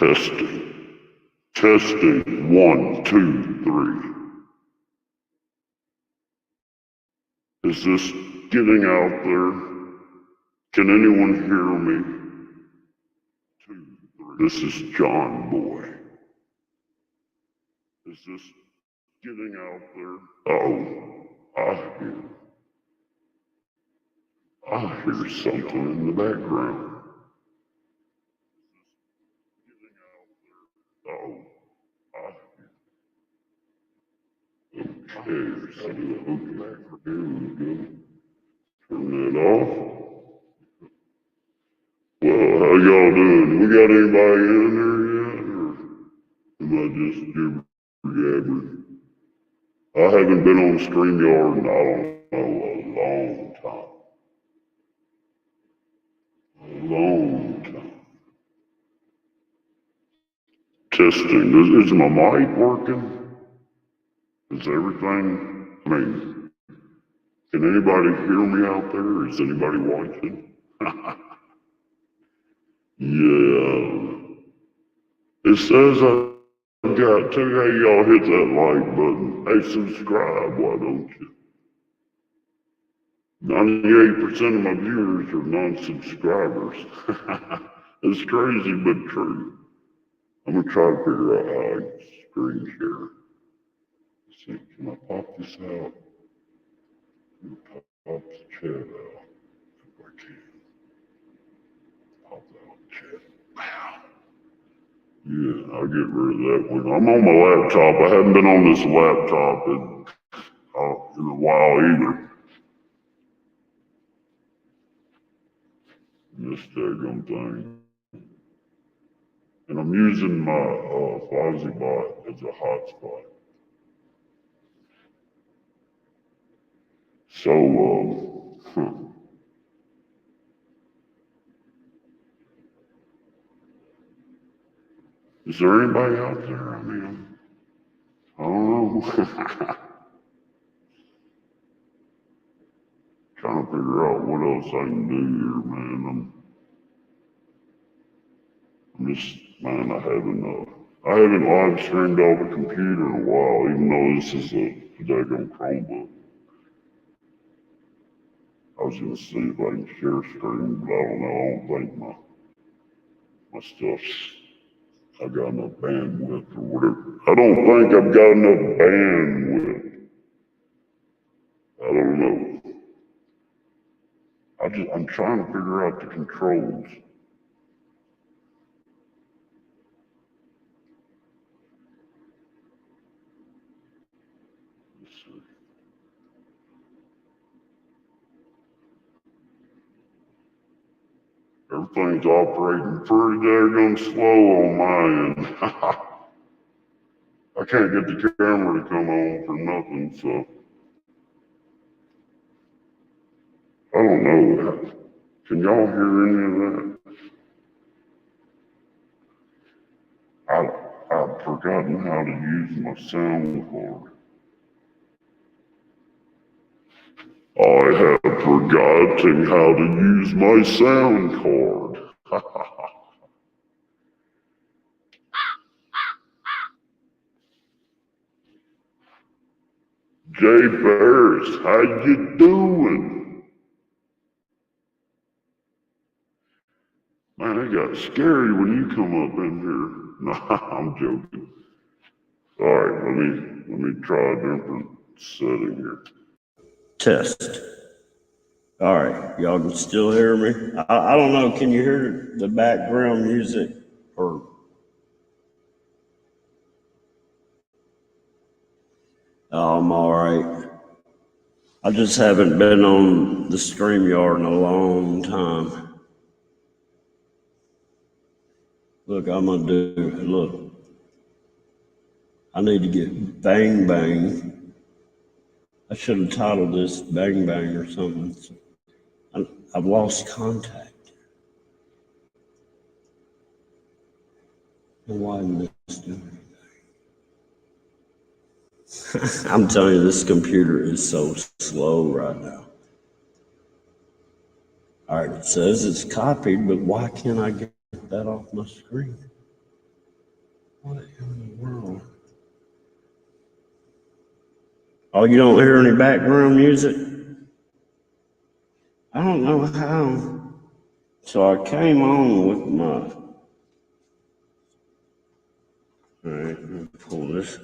Testing. Testing. 1, 2, 3. Is this getting out there? Can anyone hear me? 2, 3. This is John Boy. Is this getting out there? Oh, I hear something in the background. Oh, okay, so the hook back here we go. Turn that off. Well, how y'all doing? We got anybody in there yet, or am I just jibber-jabber? I haven't been on ScrapYard in, I don't know, a long time. A long time. Testing. Is my mic working? Is everything? I mean, can anybody hear me out there? Is anybody watching? Yeah. It says I've got to. Hey, y'all hit that like button. Hey, subscribe, why don't you? 98% of my viewers are non-subscribers. It's crazy, but true. I'm gonna try to figure out how I screen share. Let's see, can I pop this out? Can I pop the chat out? If I can. Pop out the chat. Wow. Yeah, I'll get rid of that one. I'm on my laptop. I haven't been on this laptop in a while either. This daggone thing. And I'm using my FozzieBot as a hotspot. So, is there anybody out there? I mean, I don't know. Trying to figure out what else I can do here, man. I'm just, man, I haven't live streamed off a computer in a while, even though this is a daggone Chromebook. I was gonna see if I can share screen, but I don't know. I don't think my stuff's, I got enough bandwidth or whatever. I don't think I've got enough bandwidth. I don't know. I'm trying to figure out the controls. Let's see. Everything's operating pretty daggone slow on my end. I can't get the camera to come on for nothing, so I don't know. Can y'all hear any of that? I've forgotten how to use my sound card. I have forgotten how to use my sound card. Jay Ferris, how you doing? Man, it got scary when you come up in here. No, I'm joking. All right, let me try a different setting here. Test. All right, y'all can still hear me? I don't know, can you hear the background music or? I'm all right. I just haven't been on the ScrapYard in a long time. Look, look. I need to get Bang Bang. I should have titled this Bang Bang or something. I've lost contact. And why isn't this doing anything? I'm telling you, this computer is so slow right now. All right, it says it's copied, but why can't I get that off my screen? What in the world? Oh, you don't hear any background music? I don't know how. So I came on with my. Alright, let me pull this.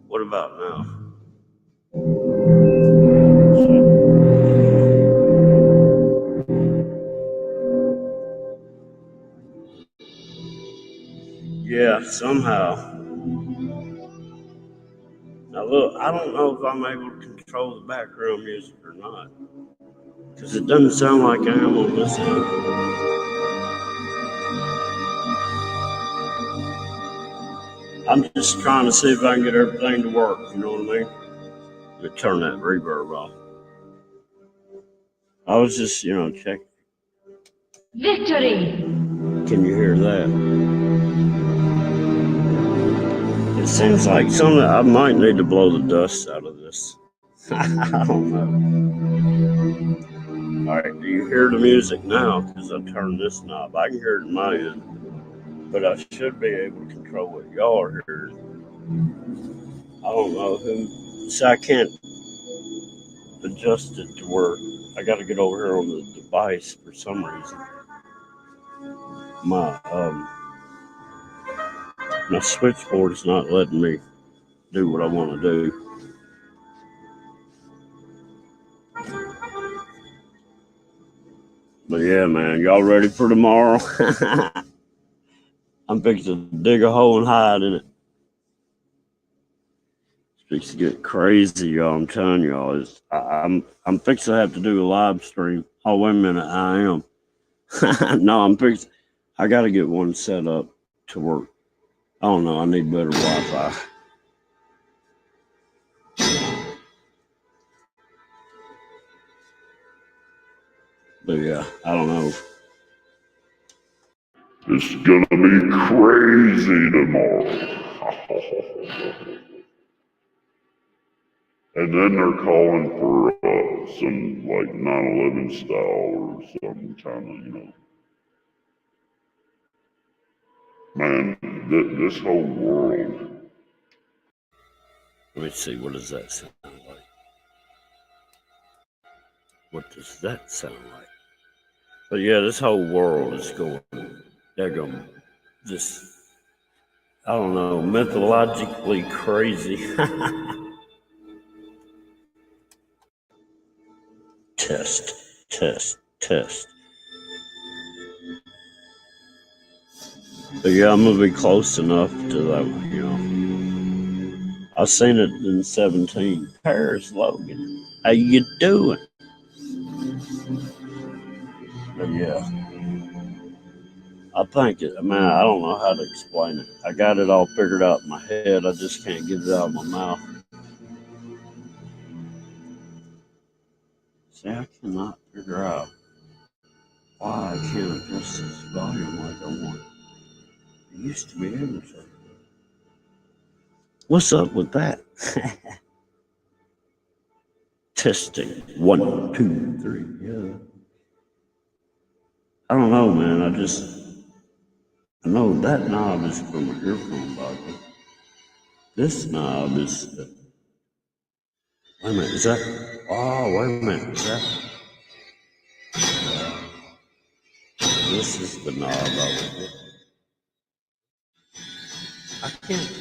What about now? Yeah, somehow. Now look, I don't know if I'm able to control the background music or not. Because it doesn't sound like I am on this end. I'm just trying to see if I can get everything to work, you know what I mean? Let me turn that reverb off. I was just, checking. Victory! Can you hear that? It seems like something I might need to blow the dust out of this. I don't know. Alright, do you hear the music now? Because I turned this knob. I can hear it in my end. But I should be able to control what y'all are hearing. I don't know who. So I can't adjust it to where I got to get over here on the device for some reason. My switchboard is not letting me do what I want to do. But yeah, man, y'all ready for tomorrow? I'm fixing to dig a hole and hide in it. It's fixing to get crazy, y'all. I'm telling y'all, I'm fixing to have to do a live stream. Oh, wait a minute, I am. No, I'm fixing. I got to get one set up to work. I don't know. I need better Wi-Fi. But yeah, I don't know. It's gonna be crazy tomorrow. And then they're calling for some like 9/11 style or some kind of, man, this whole world. Let me see. What does that sound like? What does that sound like? But yeah, this whole world is going. They're going. This. I don't know. Mythologically crazy. Test. But yeah, I'm gonna be close enough to that. I've seen it in 17. Paris Logan, how you doing? But yeah, I think it. Man, I don't know how to explain it. I got it all figured out in my head. I just can't get it out of my mouth. See, I cannot figure out why I can't adjust this volume like I want. I used to be able to. What's up with that? Testing. 1, 2, 3. Yeah. I don't know, man. I know that knob is from an earphone body. This knob is. Wait a minute. Is that? Oh, wait a minute. Is that? This is the knob I was looking.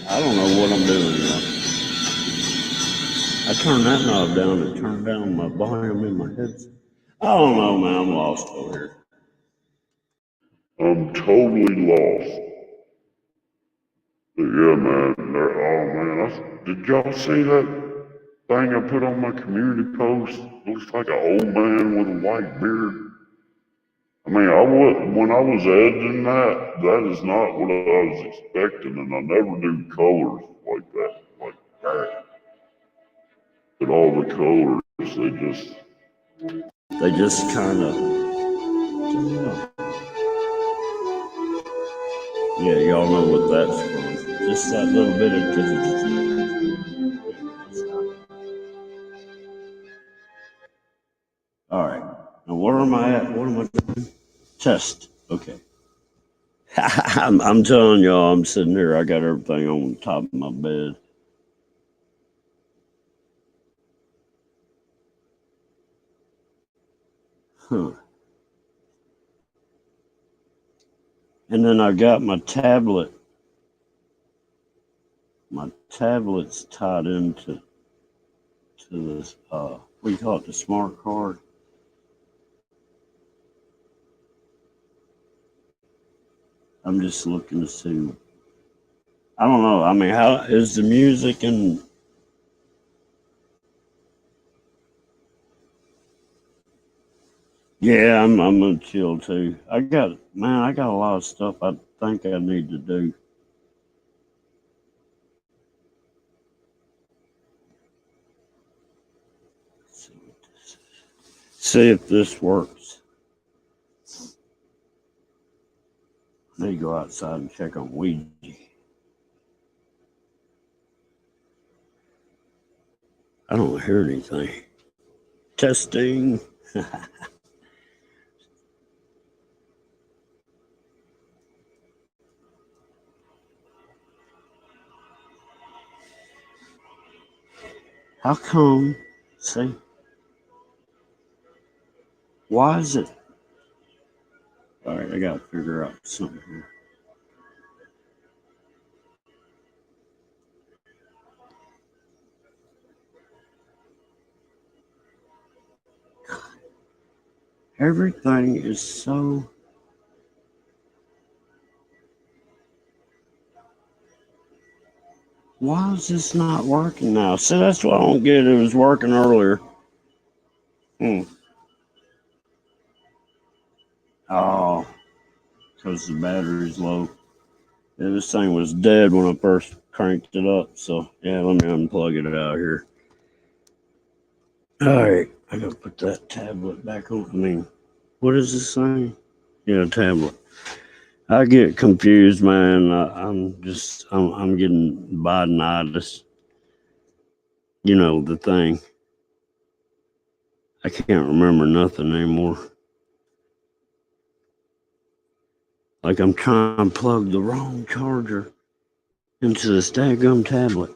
I don't know what I'm doing now. I turned that knob down and turned down my volume in my headset. I don't know, man. I'm lost over here. I'm totally lost. But yeah, man. Oh man, did y'all see that thing I put on my community post? Looks like an old man with a white beard. I mean, when I was editing that is not what I was expecting, and I never do colors like that. But all the colors, they just kind of, yeah, y'all know what that's from. Just that little bit of, What am I doing? Test. Okay. I'm telling y'all, I'm sitting here. I got everything on top of my bed. Huh. And then I got my tablet. My tablet's tied into this. What do you call it? The smart card. I'm just looking to see. I don't know. I mean, how is the music and yeah, I'm gonna chill too. I got a lot of stuff I think I need to do. See if this works. I need to go outside and check on Ouija. I don't hear anything. Testing. How come? See, why is it? All right, I gotta figure out something here. Everything is so. Why is this not working now? See, that's what I don't get. It was working earlier. Hmm. Oh, because the battery's low. Yeah, this thing was dead when I first cranked it up. So, yeah, let me unplug it out here. All right, I gotta put that tablet back on. I mean, what is this thing? Yeah, tablet. I get confused, man. I'm getting Bidenitis. You know, the thing. I can't remember nothing anymore. Like I'm trying to plug the wrong charger into this daggum tablet.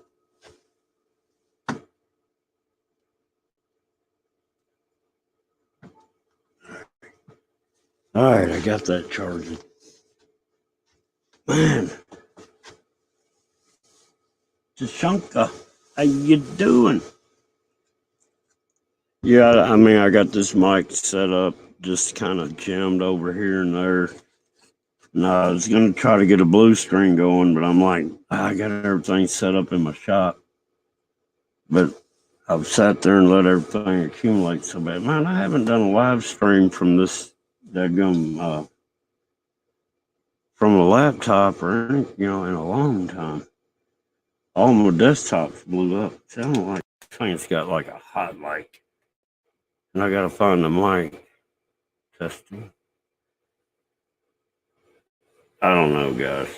All right, I got that charging. Man, Tashanka, how you doing? Yeah, I mean, I got this mic set up, just kind of jammed over here and there. And I was gonna try to get a blue string going, but I'm like, I got everything set up in my shop. But I've sat there and let everything accumulate so bad. Man, I haven't done a live stream from this daggum from a laptop or any, in a long time. All my desktops blew up. See, I don't like things got like a hot mic. And I gotta find the mic. Testing. I don't know, guys.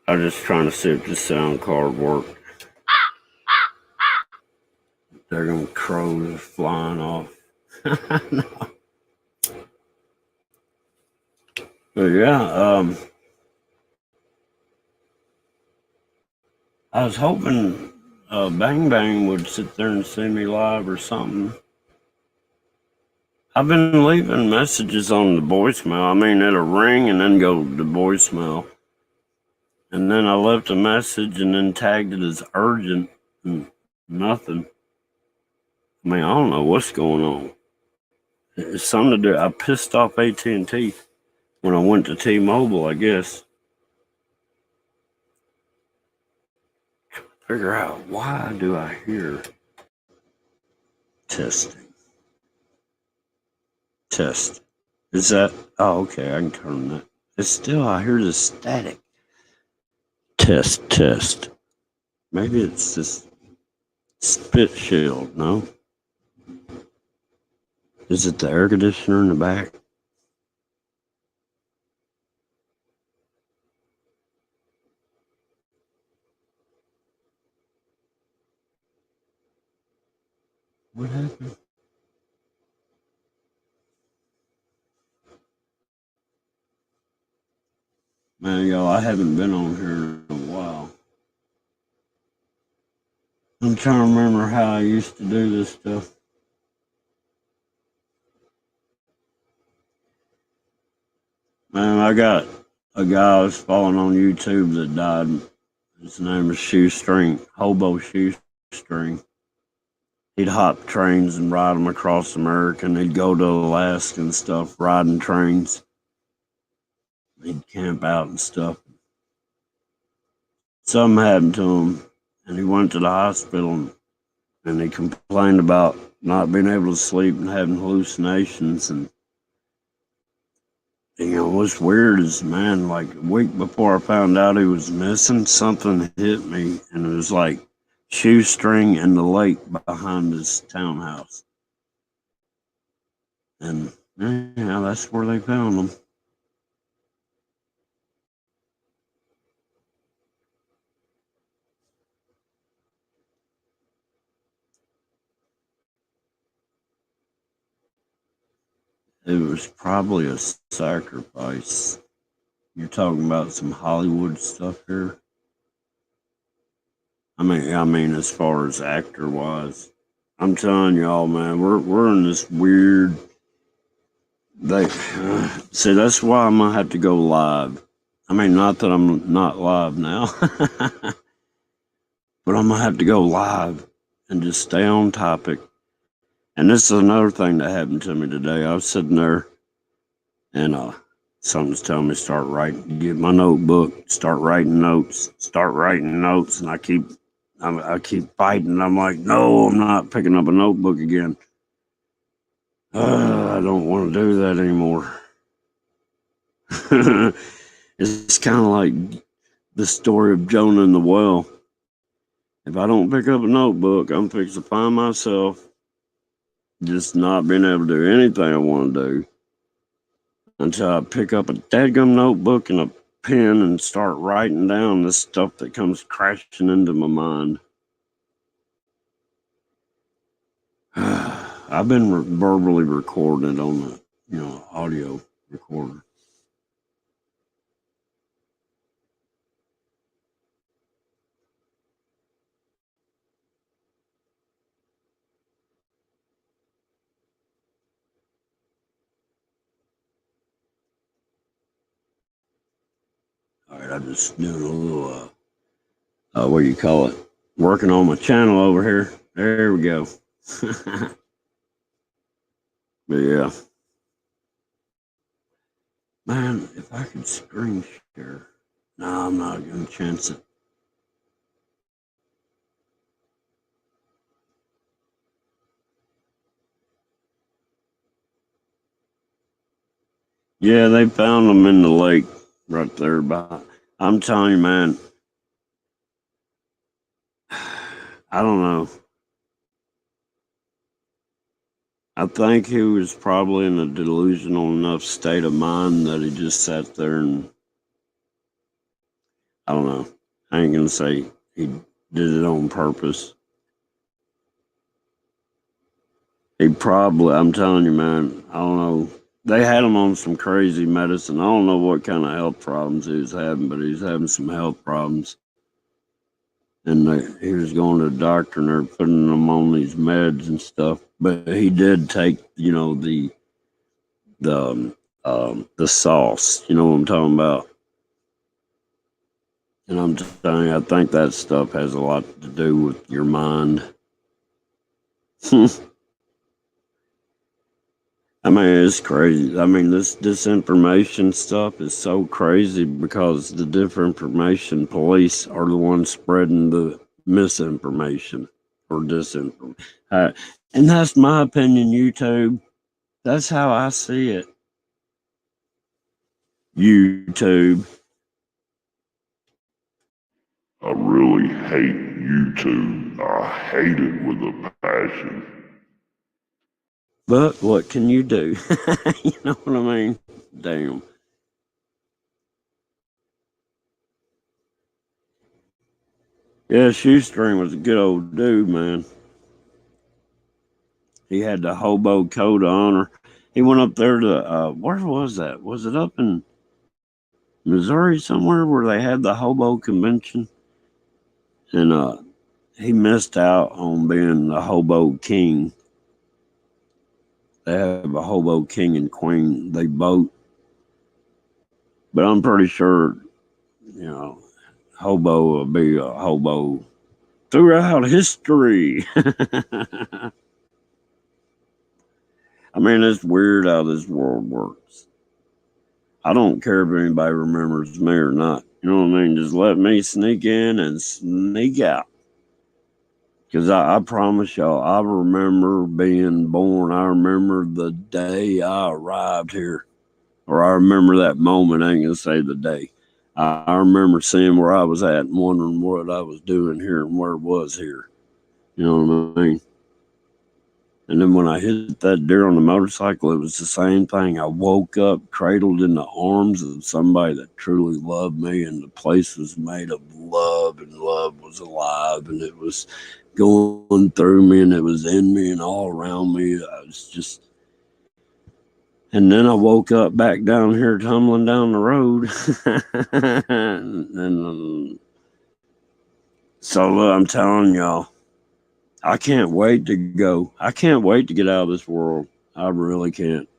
I'm just trying to see if the sound card worked. They're gonna crows flying off. No. But yeah, I was hoping Bang Bang would sit there and see me live or something. I've been leaving messages on the voicemail. I mean, it'll ring and then go to voicemail. And then I left a message and then tagged it as urgent and nothing. I mean, I don't know what's going on. It's something to do. I pissed off AT&T when I went to T-Mobile, I guess. Figure out why do I hear testing. Test. Is that? Oh, okay. I can turn that. It's still, I hear the static. Test, test. Maybe it's this spit shield, no? Is it the air conditioner in the back? What happened? Man, y'all, I haven't been on here in a while. I'm trying to remember how I used to do this stuff. Man, I got a guy I was following on YouTube that died. His name is Shoestring, Hobo Shoestring. He'd hop trains and ride them across America, and he'd go to Alaska and stuff, riding trains. He'd camp out and stuff. Something happened to him, and he went to the hospital, and he complained about not being able to sleep and having hallucinations. And what's weird is, man, like a week before I found out he was missing, something hit me, and it was like Shoestring and the lake behind his townhouse. And yeah, that's where they found him. It was probably a sacrifice. You're talking about some Hollywood stuff here. I mean, as far as actor wise, I'm telling y'all, man, we're in this weird. They see that's why I'm gonna have to go live. I mean, not that I'm not live now, but I'm gonna have to go live and just stay on topic. And this is another thing that happened to me today. I was sitting there, and something's telling me start writing. Get my notebook, start writing notes, and I keep fighting. I'm like, no, I'm not picking up a notebook again. I don't want to do that anymore. It's kind of like the story of Jonah and the well. If I don't pick up a notebook, I'm fixing to find myself just not being able to do anything I want to do until I pick up a dadgum notebook and a pen and start writing down the stuff that comes crashing into my mind. I've been verbally recording it on the audio recorder. All right, I'm just doing a little, what do you call it? Working on my channel over here. There we go. But yeah. Man, if I could screen share. No, I'm not going to chance it. Yeah, they found them in the lake right there. I'm telling you, man, I don't know. I think he was probably in a delusional enough state of mind that he just sat there and I don't know. I ain't gonna say he did it on purpose. He probably, I'm telling you, man, I don't know. They had him on some crazy medicine. I don't know what kind of health problems he was having, but he was having some health problems. And he was going to the doctor and they're putting him on these meds and stuff. But he did take, the sauce. You know what I'm talking about? And I'm telling you, I think that stuff has a lot to do with your mind. I mean, it's crazy. I mean, this disinformation stuff is so crazy because the disinformation police are the ones spreading the misinformation or disinformation. And that's my opinion, YouTube. That's how I see it. YouTube. I really hate YouTube. I hate it with a passion. But what can you do? You know what I mean? Damn. Yeah, Shoestring was a good old dude, man. He had the hobo code of honor. He went up there to where was that? Was it up in Missouri somewhere where they had the hobo convention, and he missed out on being the hobo king. They have a hobo king and queen. They vote, but I'm pretty sure, you know, hobo will be a hobo throughout history. I mean, it's weird how this world works. I don't care if anybody remembers me or not. You know what I mean? Just let me sneak in and sneak out. Because I promise y'all, I remember being born. I remember the day I arrived here. Or I remember that moment. I ain't going to say the day. I remember seeing where I was at and wondering what I was doing here and where it was here. You know what I mean? And then when I hit that deer on the motorcycle, it was the same thing. I woke up cradled in the arms of somebody that truly loved me, and the place was made of love, and love was alive, and it was going through me, and it was in me and all around me. I was just, and then I woke up back down here tumbling down the road. and so I'm telling y'all, I can't wait to go. I can't wait to get out of this world. I really can't.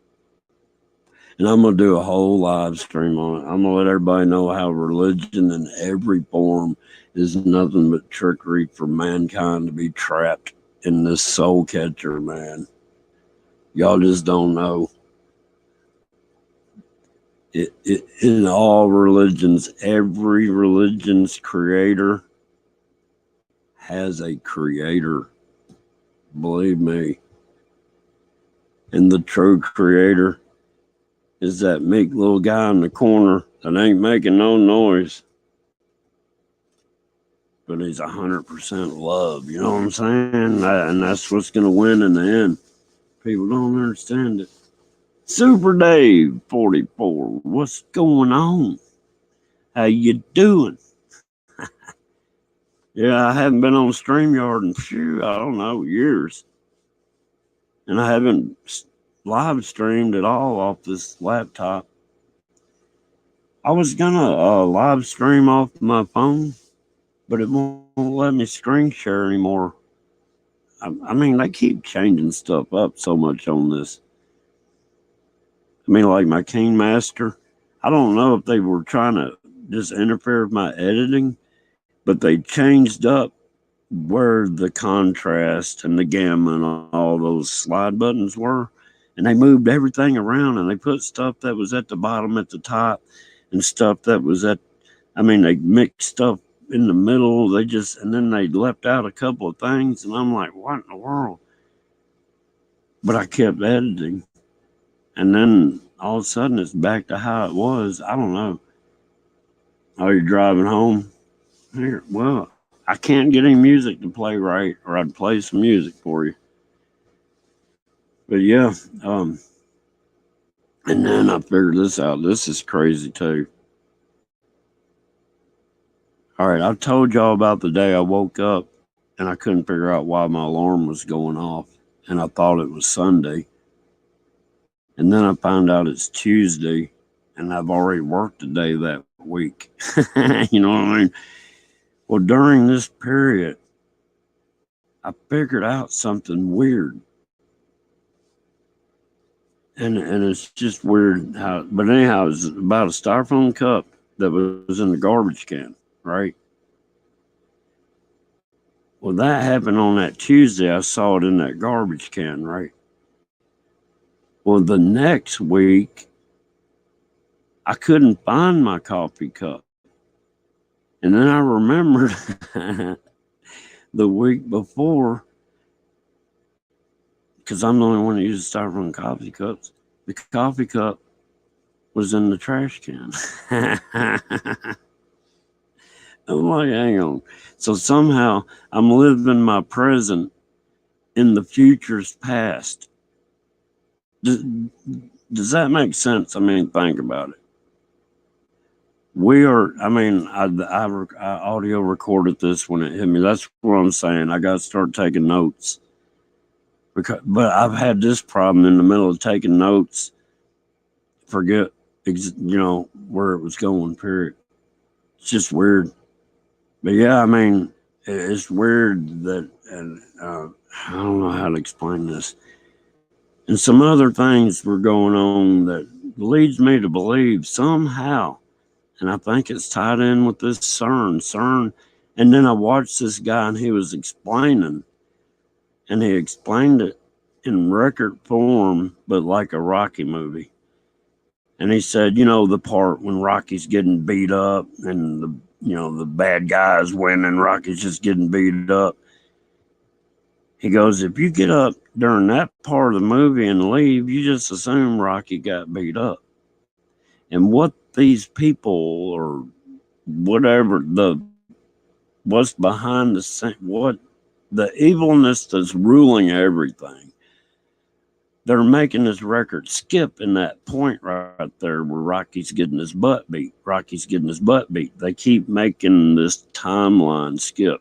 And I'm going to do a whole live stream on it. I'm going to let everybody know how religion in every form is nothing but trickery for mankind to be trapped in this soul catcher, man. Y'all just don't know. In all religions, every religion's creator has a creator. Believe me. And the true creator is that meek little guy in the corner that ain't making no noise. But he's 100% love. You know what I'm saying? And that's what's going to win in the end. People don't understand it. Super Dave 44. What's going on? How you doing? Yeah, I haven't been on ScrapYard in, I don't know, years. And I haven't live streamed at all off this laptop. I was going to live stream off my phone, but it won't let me screen share anymore. I mean, they keep changing stuff up so much on this. I mean, like my King Master, I don't know if they were trying to just interfere with my editing, but they changed up where the contrast and the gamma and all those slide buttons were. And they moved everything around, and they put stuff that was at the bottom at the top and stuff that was they mixed stuff in the middle. And then they left out a couple of things, and I'm like, what in the world? But I kept editing. And then all of a sudden it's back to how it was. I don't know. Oh, you're driving home? Here, well, I can't get any music to play right, or I'd play some music for you. But yeah, and then I figured this out. This is crazy too. All right, I've told y'all about the day I woke up and I couldn't figure out why my alarm was going off, and I thought it was Sunday. And then I found out it's Tuesday, and I've already worked a day that week. You know what I mean? Well, during this period, I figured out something weird. And it's just weird how, but anyhow, it was about a styrofoam cup that was in the garbage can, right? Well, that happened on that Tuesday. I saw it in that garbage can, right? Well, the next week, I couldn't find my coffee cup. And then I remembered the week before, because I'm the only one that uses styrofoam coffee cups, the coffee cup was in the trash can. I'm like, hang on. So somehow I'm living my present in the future's past. Does that make sense? I mean, think about it. I audio recorded this when it hit me. That's what I'm saying. I got to start taking notes. But I've had this problem in the middle of taking notes. Forget where it was going, period. It's just weird. But yeah, I mean, it's weird that, and I don't know how to explain this. And some other things were going on that leads me to believe somehow, and I think it's tied in with this CERN. And then I watched this guy and he was explaining, and he explained it in record form, but like a Rocky movie. And he said, the part when Rocky's getting beat up and the bad guys winning, Rocky's just getting beat up. He goes, if you get up during that part of the movie and leave, you just assume Rocky got beat up. And what these people or whatever what's behind the scene, what the evilness that's ruling everything, they're making this record skip in that point right there where Rocky's getting his butt beat. They keep making this timeline skip.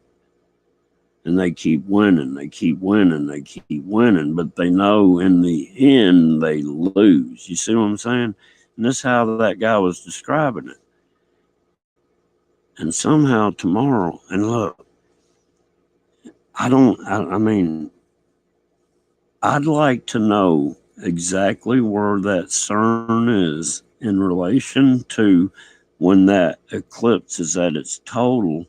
And they keep winning, but they know in the end they lose. You see what I'm saying? And that's how that guy was describing it. And somehow tomorrow, and look, I mean, I'd like to know exactly where that CERN is in relation to when that eclipse is at its total,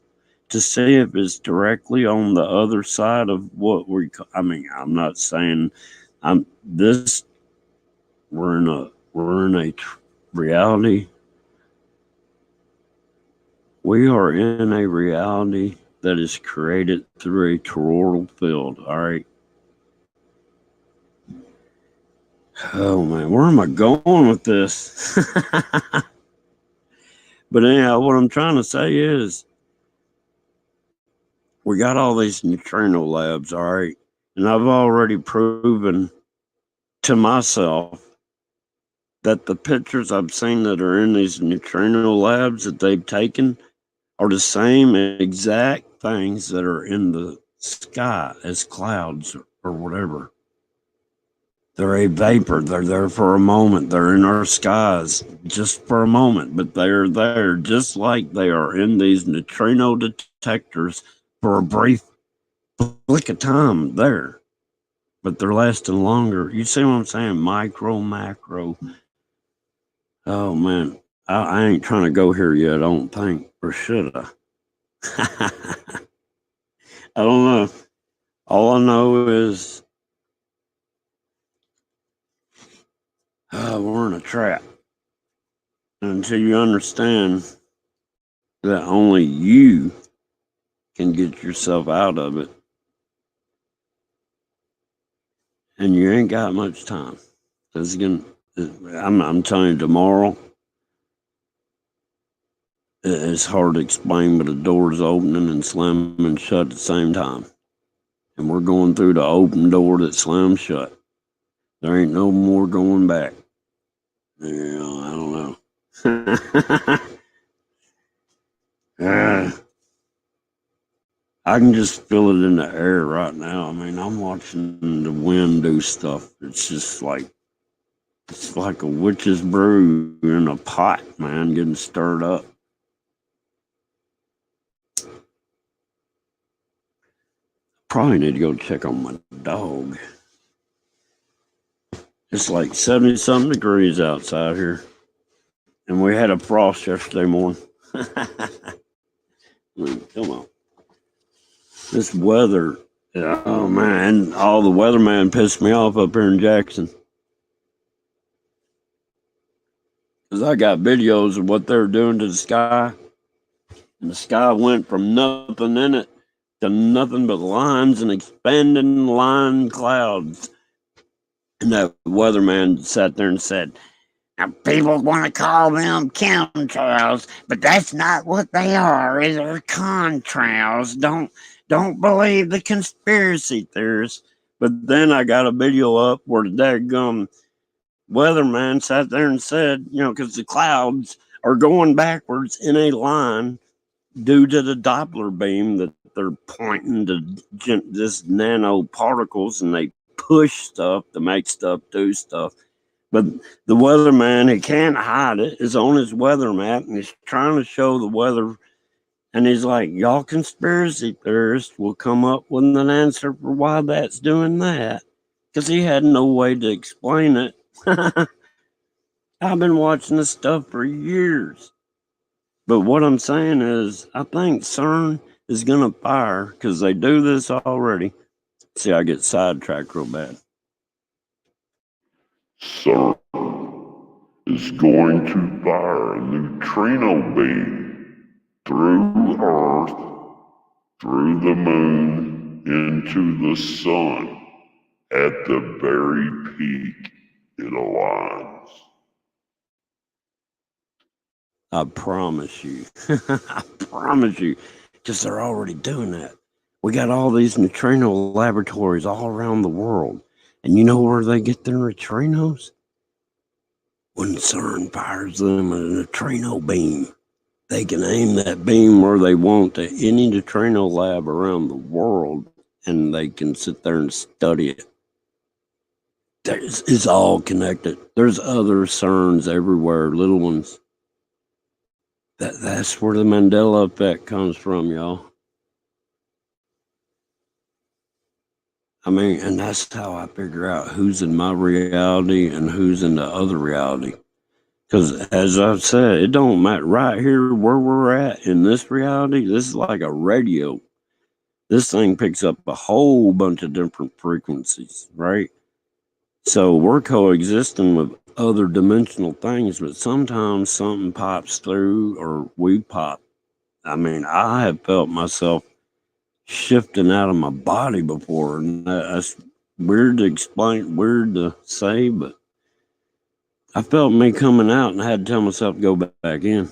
to see if it's directly on the other side of what I'm not saying we're in a reality. We are in a reality that is created through a toroidal field. All right. Oh man, where am I going with this? But anyhow, what I'm trying to say is we got all these neutrino labs, all right? And I've already proven to myself that the pictures I've seen that are in these neutrino labs that they've taken are the same exact things that are in the sky as clouds or whatever. They're a vapor. They're there for a moment. They're in our skies just for a moment, but they're there just like they are in these neutrino detectors for a brief blink of time there. But they're lasting longer. You see what I'm saying? Micro, macro. Oh, man. I ain't trying to go here yet, I don't think. Or should I? I don't know. All I know is we're in a trap. And until you understand that only you can get yourself out of it, and you ain't got much time. I'm telling you, tomorrow, it's hard to explain, but the door's opening and slamming shut at the same time. And we're going through the open door that slams shut. There ain't no more going back. Yeah, I don't know. I can just feel it in the air right now. I mean, I'm watching the wind do stuff. It's just it's like a witch's brew in a pot, man, getting stirred up. Probably need to go check on my dog. It's like 70 something degrees outside here. And we had a frost yesterday morning. Come on. This weather, oh man, all the weatherman pissed me off up here in Jackson. Because I got videos of what they're doing to the sky. And the sky went from nothing in it to nothing but lines and expanding line clouds. And that weatherman sat there and said, now people want to call them chemtrails, but that's not what they are. They're contrails. Don't believe the conspiracy theorists. But then I got a video up where the daggum weatherman sat there and said, because the clouds are going backwards in a line due to the Doppler beam that they're pointing to this nanoparticles, and they push stuff to make stuff do stuff. But the weatherman, he can't hide it. It's on his weather map, and he's trying to show the weather. And he's like, y'all conspiracy theorists will come up with an answer for why that's doing that. Because he had no way to explain it. I've been watching this stuff for years. But what I'm saying is, I think CERN is going to fire, because they do this already. See, I get sidetracked real bad. CERN is going to fire a neutrino beam through Earth, through the moon, into the sun. At the very peak, it aligns. I promise you. I promise you. Because they're already doing that. We got all these neutrino laboratories all around the world. And you know where they get their neutrinos? When CERN fires them a neutrino beam, they can aim that beam where they want to any neutrino lab around the world, and they can sit there and study it. It's all connected. There's other CERNs everywhere, little ones. That's where the Mandela effect comes from, y'all. I mean, and that's how I figure out who's in my reality and who's in the other reality. Because as I've said, it don't matter. Right here where we're at in this reality, this is like a radio. This thing picks up a whole bunch of different frequencies, right? So we're coexisting with other dimensional things, but sometimes something pops through or we pop. I mean, I have felt myself shifting out of my body before, and that's weird to explain, weird to say, but I felt me coming out and I had to tell myself to go back in.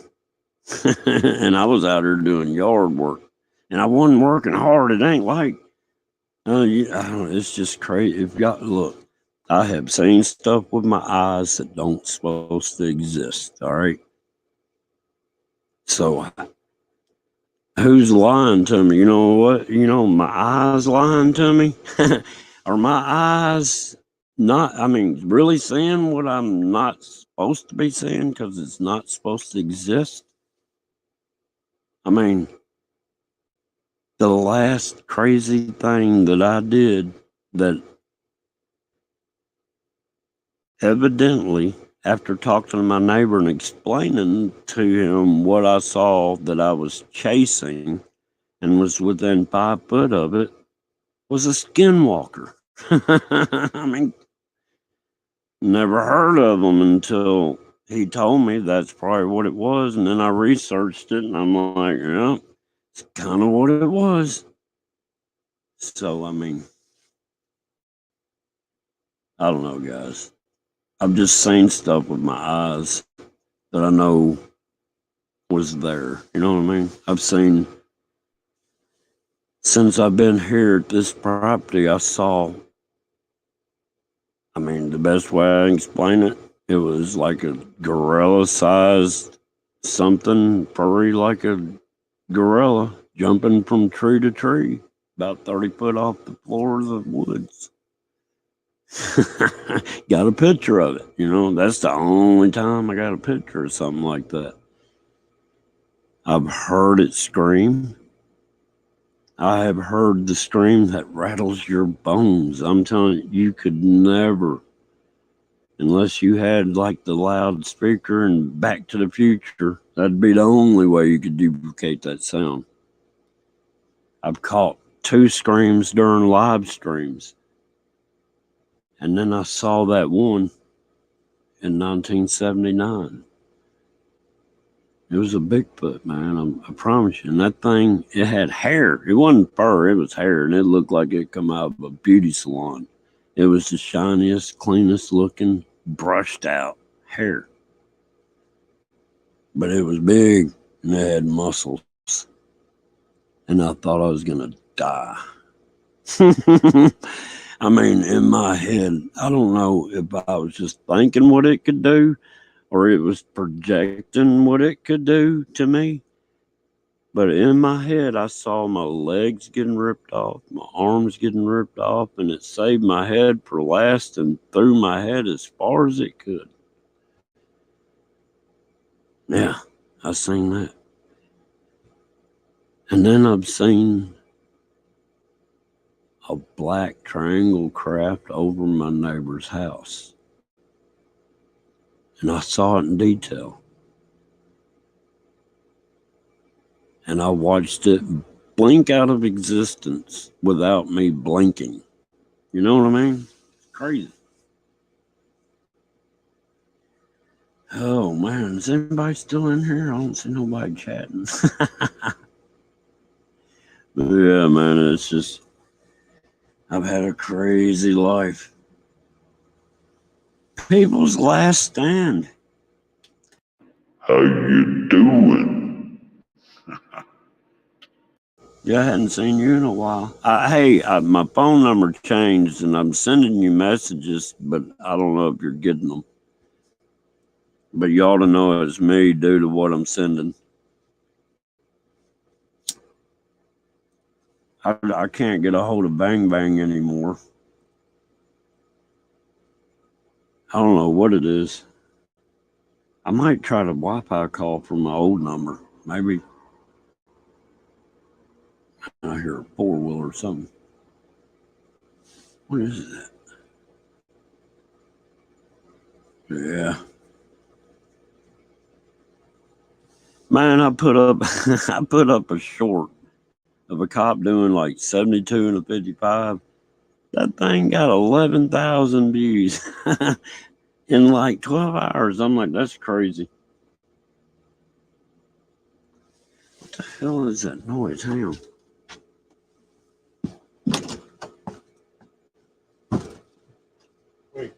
And I was out here doing yard work, and I wasn't working hard. It ain't like, I don't know, it's just crazy. If you look, I have seen stuff with my eyes that don't supposed to exist. All right. So who's lying to me? You know what? You know, my eyes lying to me? Are my eyes not, I mean, really seeing what I'm not supposed to be seeing because it's not supposed to exist? I mean, the last crazy thing that I did that evidently, after talking to my neighbor and explaining to him what I saw that I was chasing and was within 5 foot of it, was a skinwalker. I mean, never heard of them until he told me that's probably what it was. And then I researched it and I'm like, yeah, it's kind of what it was. So, I mean, I don't know, guys. I've just seen stuff with my eyes that I know was there. You know what I mean? I've seen, since I've been here at this property, I saw, I mean, the best way I can explain it, it was like a gorilla-sized something, furry like a gorilla, jumping from tree to tree, about 30 foot off the floor of the woods. Got a picture of it, you know. That's the only time I got a picture of something like that. I've heard it scream. I have heard the scream that rattles your bones. I'm telling you, you could never, unless you had like the loudspeaker and Back to the Future, that'd be the only way you could duplicate that sound. I've caught 2 screams during live streams. And then I saw that one in 1979. It was a Bigfoot, man. I promise you. And that thing, it had hair. It wasn't fur, it was hair. And it looked like it come out of a beauty salon. It was the shiniest, cleanest looking, brushed out hair. But it was big and it had muscles. And I thought I was going to die. I mean, in my head, I don't know if I was just thinking what it could do or it was projecting what it could do to me. But in my head, I saw my legs getting ripped off, my arms getting ripped off, and it saved my head for last and threw my head as far as it could. Yeah, I seen that. And then I've seen a black triangle craft over my neighbor's house. And I saw it in detail. And I watched it blink out of existence without me blinking. You know what I mean? Crazy. Oh man, is anybody still in here? I don't see nobody chatting. Yeah, man, it's just, I've had a crazy life. People's last stand. How you doing? Yeah, I hadn't seen you in a while. Hey, my phone number changed and I'm sending you messages, but I don't know if you're getting them. But you ought to know it's me due to what I'm sending. I can't get a hold of Bang Bang anymore. I don't know what it is. I might try to Wi-Fi call from my old number. Maybe I hear a four-wheel or something. What is that? Yeah. Man, I put up I put up a short of a cop doing like 72 and a 55. That thing got 11,000 views in like 12 hours. I'm like, that's crazy. What the hell is that noise? Hang on. Wait.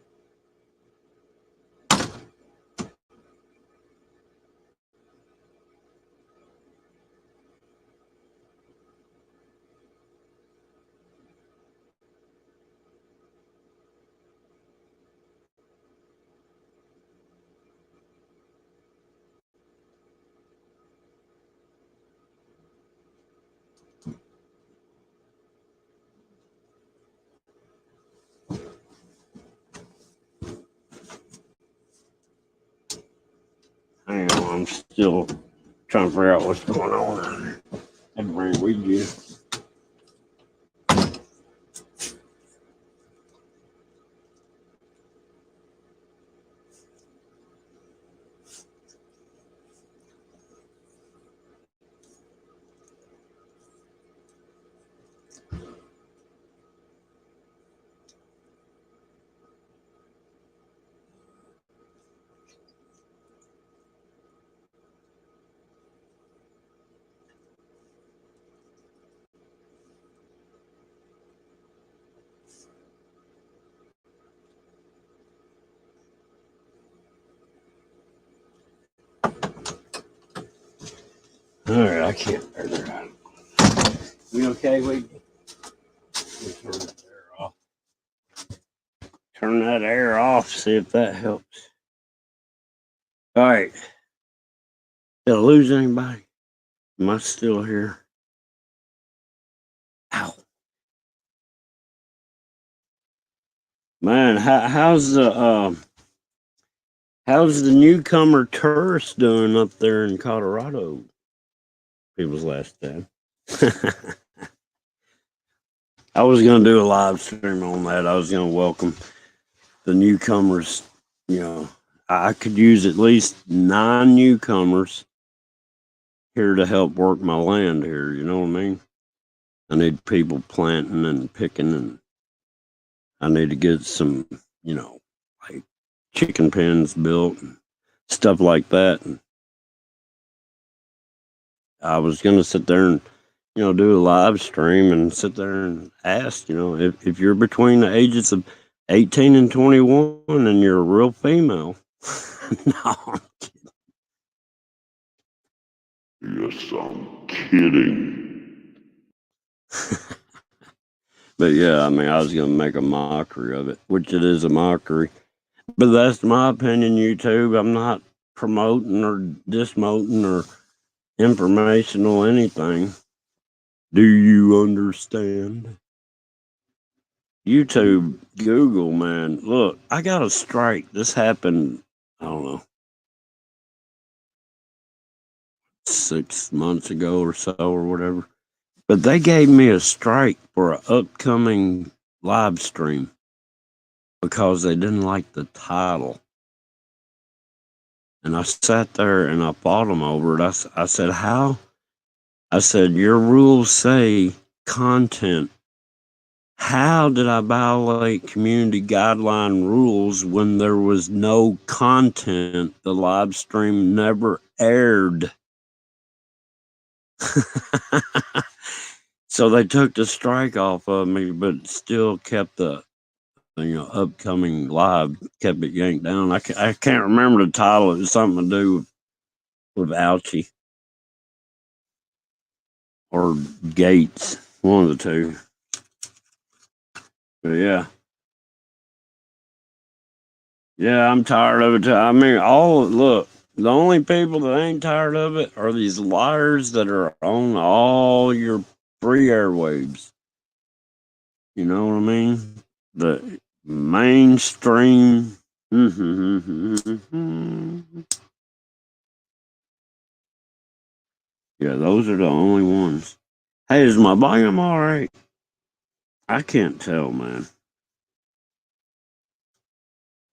Hang on, I'm still trying to figure out what's going on. That brain weed you. All right, I can't figure it out. You okay, Weed? Turn that air off. Turn that air off, see if that helps. All right. Did I lose anybody? Am I still here? Ow. Man, how's the newcomer tourist doing up there in Colorado? People's last time. I was gonna do a live stream on that. I was gonna welcome the newcomers. You know, I could use at least 9 newcomers here to help work my land here. You know what I mean? I need people planting and picking, and I need to get some, like chicken pens built and stuff like that. And I was gonna sit there and do a live stream and sit there and ask, if you're between the ages of 18 and 21 and you're a real female. No, I'm kidding. Yes, I'm kidding. But yeah, I mean, I was going to make a mockery of it, which it is a mockery. But that's my opinion, YouTube. I'm not promoting or dismoting or informational anything. Do you understand? YouTube, Google, man. Look, I got a strike. This happened, I don't know, 6 months ago or so or whatever. But they gave me a strike for an upcoming live stream because they didn't like the title. And I sat there and I fought them over it. I said, how? I said, your rules say content. How did I violate community guideline rules when there was no content? The live stream never aired. So they took the strike off of me, but still kept the upcoming live, kept it yanked down. I can't remember the title. It was something to do with Ouchie or Gates, one of the two. But yeah. Yeah, I'm tired of it too. I mean, look, the only people that ain't tired of it are these liars that are on all your free airwaves. You know what I mean? The mainstream. Yeah, those are the only ones. Hey, is my volume all right? I can't tell, man.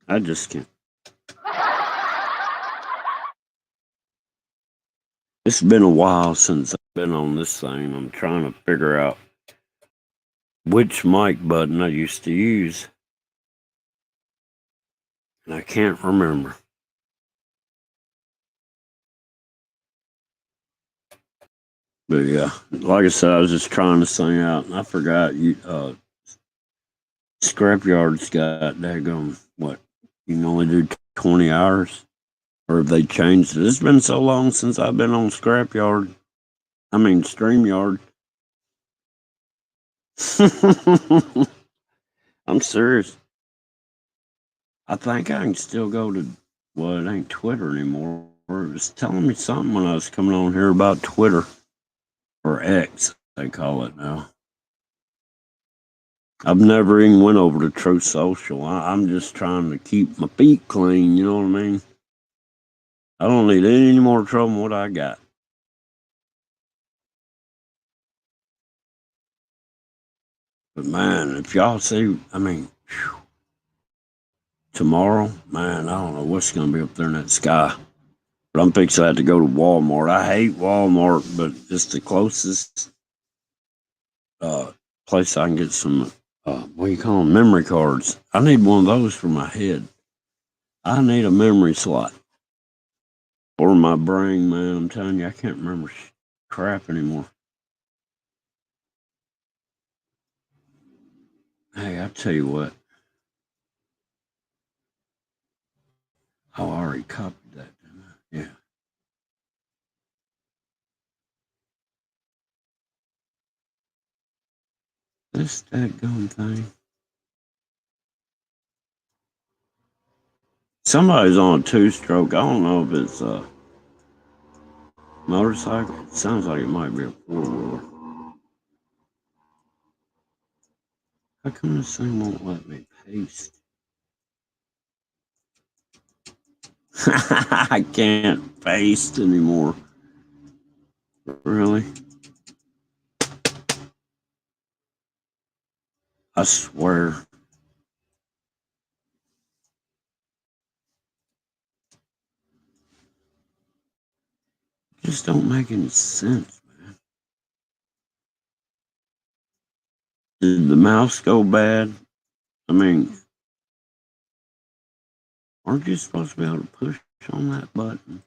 I just can't. It's been a while since I've been on this thing. I'm trying to figure out which mic button I used to use. And I can't remember. But yeah, like I said, I was just trying this thing out, and I forgot ScrapYard's got daggone what you can only do 20 hours, or have they changed it? It's been so long since I've been on ScrapYard. I mean StreamYard. I'm serious. I think I can still go to well, it ain't Twitter anymore. It was telling me something when I was coming on here about Twitter or X, they call it now. I've never even went over to Truth Social. I'm just trying to keep my feet clean. You know what I mean? I don't need any more trouble than what I got. But man, if y'all see, I mean, tomorrow, man, I don't know what's going to be up there in that sky. But I'm fixing to have to go to Walmart. I hate Walmart, but it's the closest place I can get some, what do you call them, memory cards. I need one of those for my head. I need a memory slot for my brain, man. I'm telling you, I can't remember crap anymore. Hey, I'll tell you what. Oh, I already copied that, didn't I? Yeah. This dadgum thing. Somebody's on a two-stroke. I don't know if it's a motorcycle. It sounds like it might be a four-wheeler. How come this thing won't let me paste? I can't paste anymore. Really? I swear. It just don't make any sense, man. Did the mouse go bad? I mean, aren't you supposed to be able to push on that button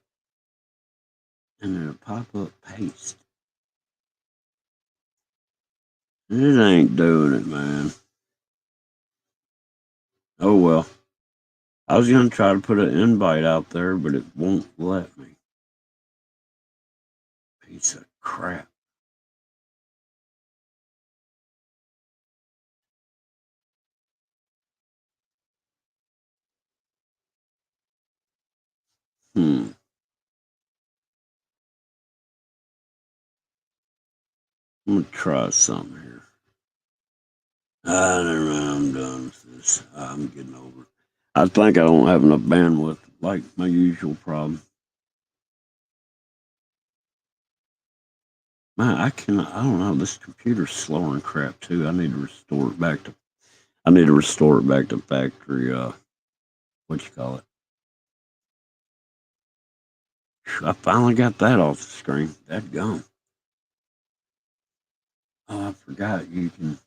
and it'll pop up paste? It ain't doing it, man. Oh well. I was gonna try to put an invite out there, but it won't let me. Piece of crap. Hmm. I'm gonna try something here. Never mind. I'm done with this. I'm getting over it. I think I don't have enough bandwidth, like my usual problem. Man, I don't know. This computer's slower than crap too. I need to restore it back to. I need to restore it back to factory. What you call it? I finally got that off the screen. That gone. Oh, I forgot you can.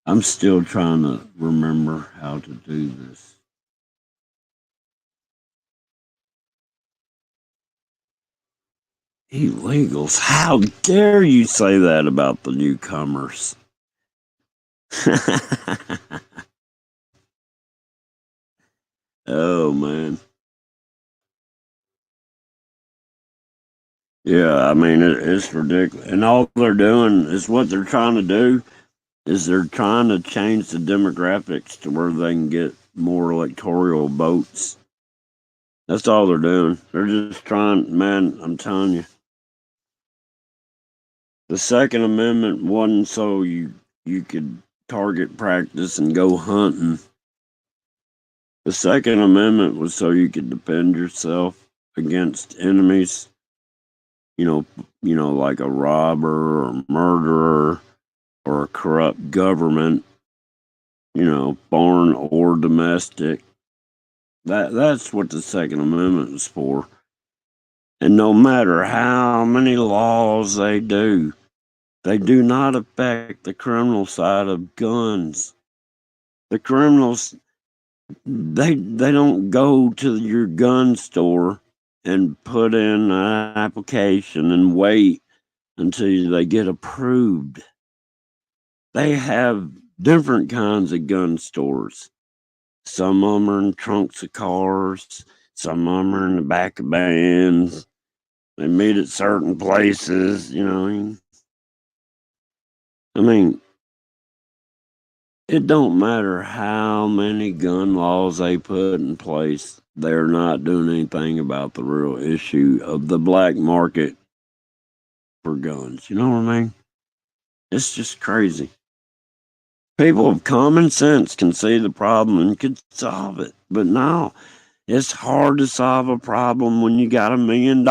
I'm still trying to remember how to do this. Illegals? How dare you say that about the newcomers? Oh man. Yeah, I mean it's ridiculous, and all they're doing is what they're trying to do is they're trying to change the demographics to where they can get more electoral votes. That's all they're doing. They're just trying, man. I'm telling you, the Second Amendment wasn't so you could target practice and go hunting. The Second Amendment was so you could defend yourself against enemies. Like a robber or murderer or a corrupt government. Foreign or domestic. That's what the Second Amendment is for. And no matter how many laws they do not affect the criminal side of guns. The criminals they don't go to your gun store and put in an application and wait until they get approved. They have different kinds of gun stores. Some of them are in trunks of cars. Some of them are in the back of vans. They meet at certain places, I mean, it don't matter how many gun laws they put in place. They're not doing anything about the real issue of the black market for guns. You know what I mean? It's just crazy. People of common sense can see the problem and could solve it. But no, it's hard to solve a problem when you got $1 million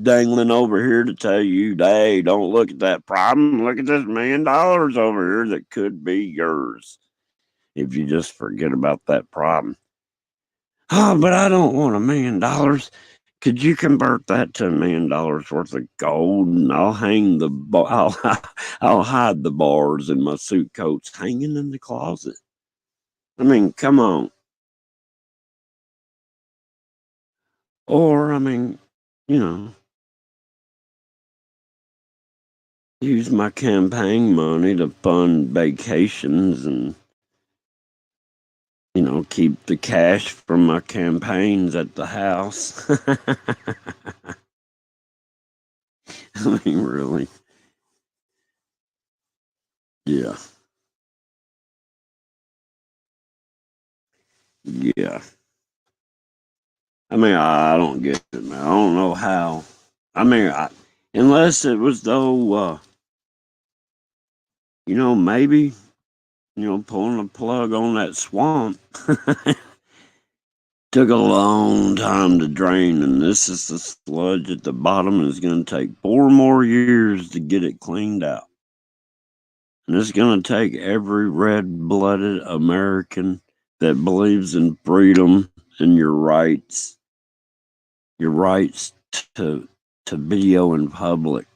dangling over here to tell you, hey, don't look at that problem. Look at this $1 million over here that could be yours if you just forget about that problem. Oh, but I don't want $1 million. Could you convert that to $1 million worth of gold, and I'll I'll hide the bars in my suit coats hanging in the closet. I mean, come on. Or I mean, you know, use my campaign money to fund vacations and keep the cash from my campaigns at the house. I mean, really. Yeah. Yeah. I mean, I don't get it, man. I don't know how. I mean, unless it was though, maybe, pulling the plug on that swamp took a long time to drain, and this is the sludge at the bottom, and it's going to take 4 more years to get it cleaned out. And it's going to take every red-blooded American that believes in freedom and your rights to video in public,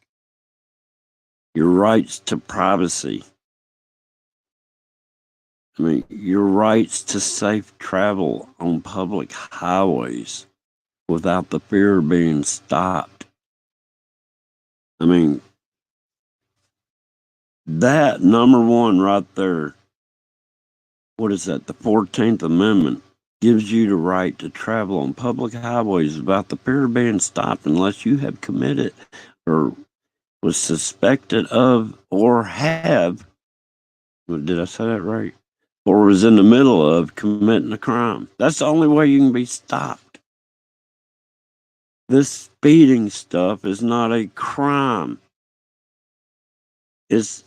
your rights to privacy. I mean, your rights to safe travel on public highways without the fear of being stopped. I mean, that number one right there, what is that? The 14th Amendment gives you the right to travel on public highways without the fear of being stopped unless you have committed or was suspected of or have, did I say that right? Or was in the middle of committing a crime. That's the only way you can be stopped. this speeding stuff is not a crime. It's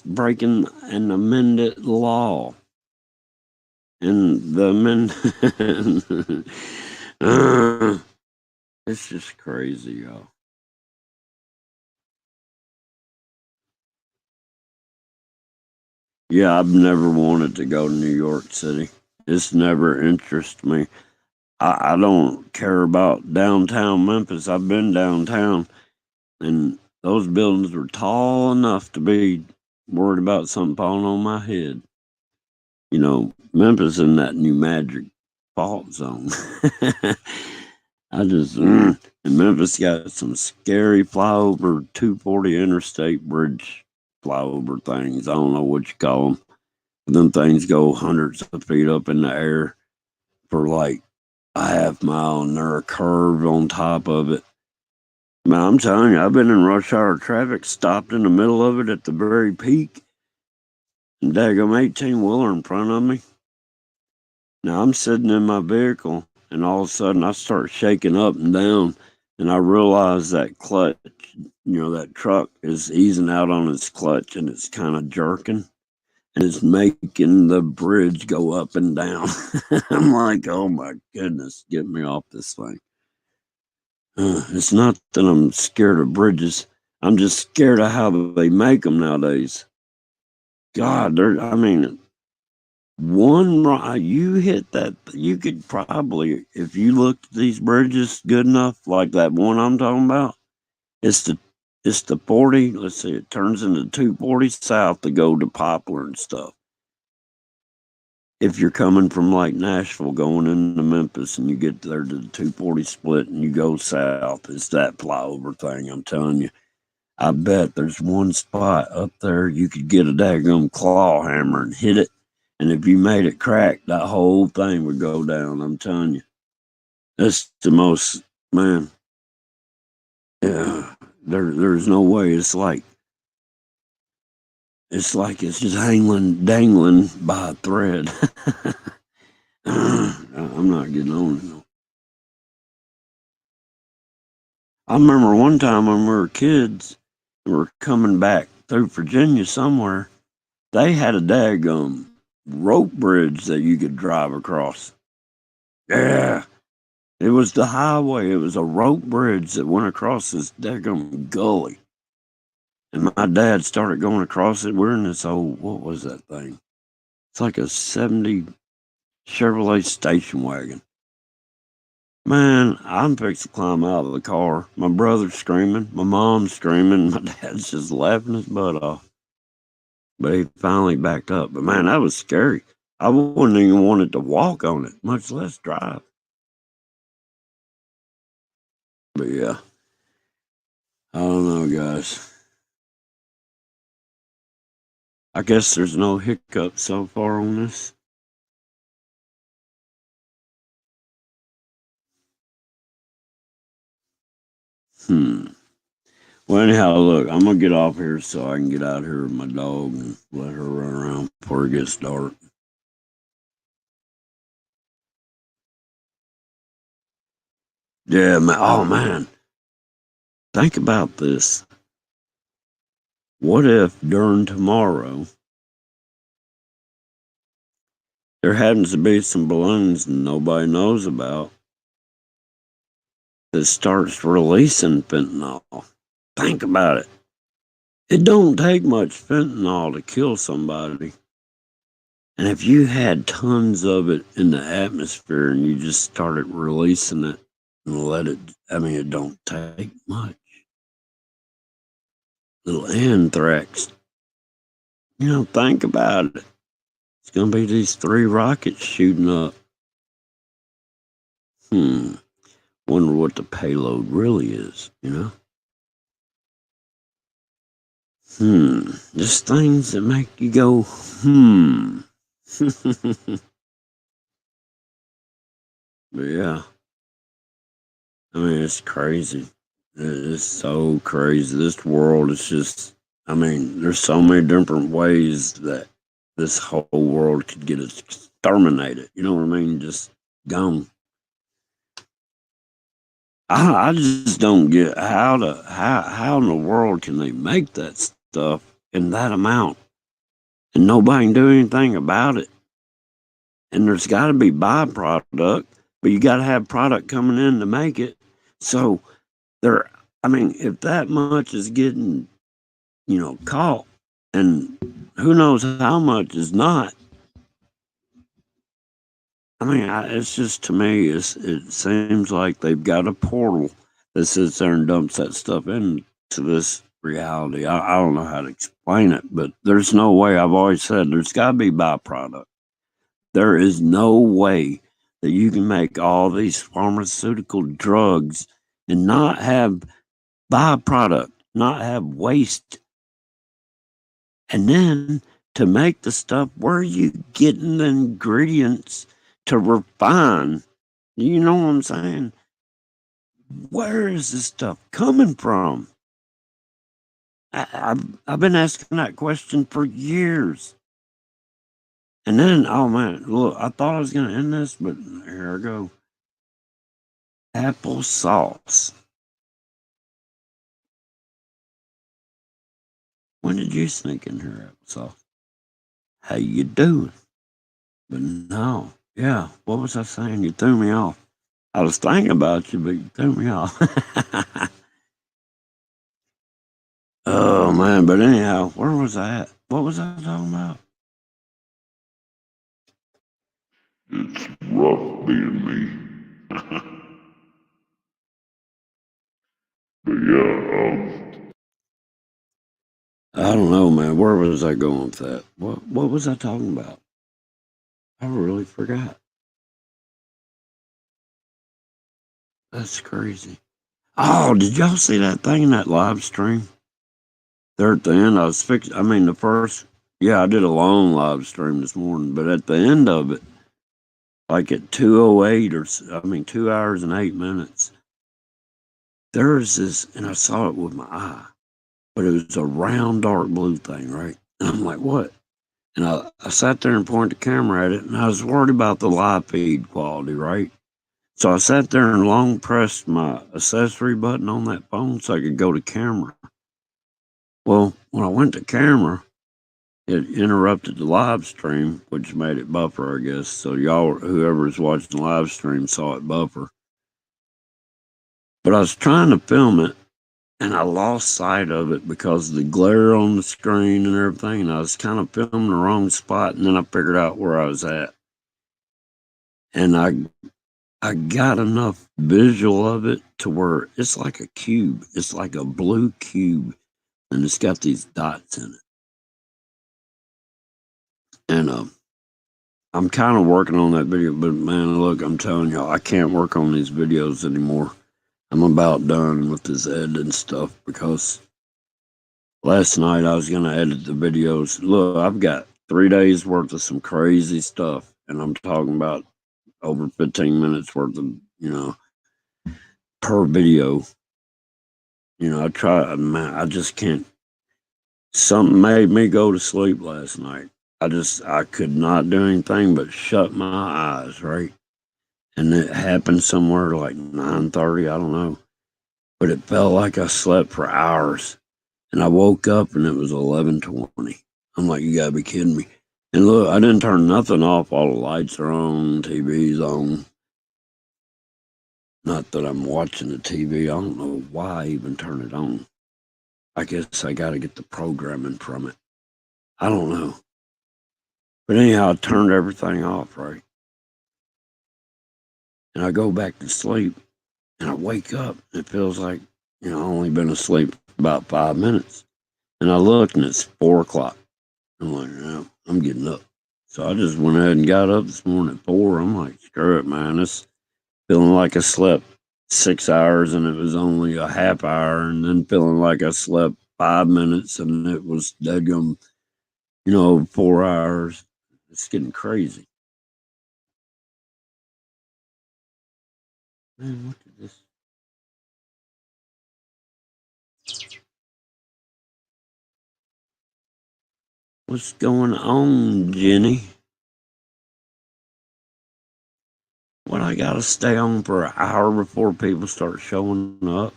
breaking an amended law. And the amendment, it's just crazy, y'all. Yeah, I've never wanted to go to New York City. It's never interested me. I don't care about downtown Memphis. I've been downtown, and those buildings were tall enough to be worried about something falling on my head. You know, Memphis in that new magic fault zone. I just, and Memphis got some scary flyover 240 interstate bridge flyover things. I don't know what you call them. Them things go hundreds of feet up in the air for like a half mile, and they're a curve on top of it. Man, I'm telling you, I've been in rush hour traffic, stopped in the middle of it at the very peak, and daggum 18-wheeler in front of me. Now I'm sitting in my vehicle, and all of a sudden I start shaking up and down, and I realize that clutch, that truck is easing out on its clutch, and it's kind of jerking, and it's making the bridge go up and down. I'm like, oh my goodness, get me off this thing. It's not that I'm scared of bridges. I'm just scared of how they make them nowadays. God, you hit that, you could probably, if you looked at these bridges good enough, like that one I'm talking about, it's the 40, let's see, it turns into 240 south to go to Poplar and stuff. If you're coming from like Nashville going into Memphis and you get there to the 240 split and you go south, it's that flyover thing, I'm telling you. I bet there's one spot up there you could get a daggum claw hammer and hit it. And if you made it crack, that whole thing would go down, I'm telling you. That's the most, man. Yeah, there's no way. It's like it's just dangling by a thread. I'm not getting on it. No. I remember one time when we were kids, we were coming back through Virginia somewhere. They had a daggum rope bridge that you could drive across. Yeah, it was the highway. It was a rope bridge that went across this daggum gully. And my dad started going across it. We're in this old, what was that thing? It's like a 70 Chevrolet station wagon. Man, I'm fixed to climb out of the car. My brother's screaming. My mom's screaming. My dad's just laughing his butt off. But he finally backed up. But man, that was scary. I wouldn't even wanted to walk on it, much less drive. But yeah, I don't know, guys. I guess there's no hiccup so far on this. Well, anyhow, look, I'm gonna get off here so I can get out here with my dog and let her run around before it gets dark. Yeah, man. Oh man, think about this. What if during tomorrow there happens to be some balloons nobody knows about that starts releasing fentanyl? Think about it. It don't take much fentanyl to kill somebody. And if you had tons of it in the atmosphere and you just started releasing it and it don't take much. Little anthrax. Think about it. It's going to be these 3 rockets shooting up. Wonder what the payload really is. Just things that make you go, But yeah. It's crazy. It's so crazy. This world is just, there's so many different ways that this whole world could get exterminated. You know what I mean? Just gone. I just don't get how in the world can they make that stuff in that amount and nobody can do anything about it. And there's got to be byproduct, but you got to have product coming in to make it. So there, I mean, if that much is getting, caught, and who knows how much is not. I mean, it's just to me, it seems like they've got a portal that sits there and dumps that stuff into this reality. I don't know how to explain it, but there's no way. I've always said there's got to be byproduct. There is no way that you can make all these pharmaceutical drugs and not have byproduct, not have waste. And then to make the stuff, where are you getting the ingredients to refine? You know what I'm saying? Where is this stuff coming from? I've been asking that question for years. And then, oh man, look, I thought I was going to end this, but here I go. Applesauce. When did you sneak in here, applesauce? How you doing? But no, yeah, what was I saying? You threw me off. I was thinking about you, but you threw me off. Oh man, but anyhow, where was I at? What was I talking about? It's rough being me. But yeah, I don't know, man. Where was I going with that? What was I talking about? I really forgot. That's crazy. Oh, did y'all see that thing in that live stream? There at the end, I was fixing. I mean, the first, yeah, I did a long live stream this morning, but at the end of it, like at 2:08 2 hours and 8 minutes, there's this, and I saw it with my eye, but it was a round dark blue thing, right? And I'm like, what? And I sat there and pointed the camera at it, and I was worried about the live feed quality, right? So I sat there and long pressed my accessory button on that phone so I could go to camera. Well, when I went to camera, it interrupted the live stream, which made it buffer, I guess. So y'all, whoever's watching the live stream, saw it buffer. But I was trying to film it, and I lost sight of it because of the glare on the screen and everything. And I was kind of filming the wrong spot, and then I figured out where I was at. And I got enough visual of it to where it's like a cube. It's like a blue cube, and it's got these dots in it. And I'm kind of working on that video, but man, look, I'm telling y'all, I can't work on these videos anymore. I'm about done with this editing stuff because last night I was going to edit the videos. Look, I've got 3 days worth of some crazy stuff, and I'm talking about over 15 minutes worth of, per video. I try, man, I just can't. Something made me go to sleep last night. I could not do anything but shut my eyes, right? And it happened somewhere like 9:30, I don't know. But it felt like I slept for hours. And I woke up and it was 11:20. I'm like, you gotta be kidding me. And look, I didn't turn nothing off. All the lights are on, TV's on. Not that I'm watching the TV. I don't know why I even turn it on. I guess I gotta get the programming from it. I don't know. But anyhow, I turned everything off, right? And I go back to sleep and I wake up and it feels like, I've only been asleep about 5 minutes. And I look and it's 4 o'clock. I'm like, no, I'm getting up. So I just went ahead and got up this morning at 4. I'm like, screw it, man. It's feeling like I slept 6 hours and it was only a half hour. And then feeling like I slept 5 minutes and it was deadgum, 4 hours. It's getting crazy. Man, look at this. What's going on, Jenny? What, I gotta stay on for an hour before people start showing up?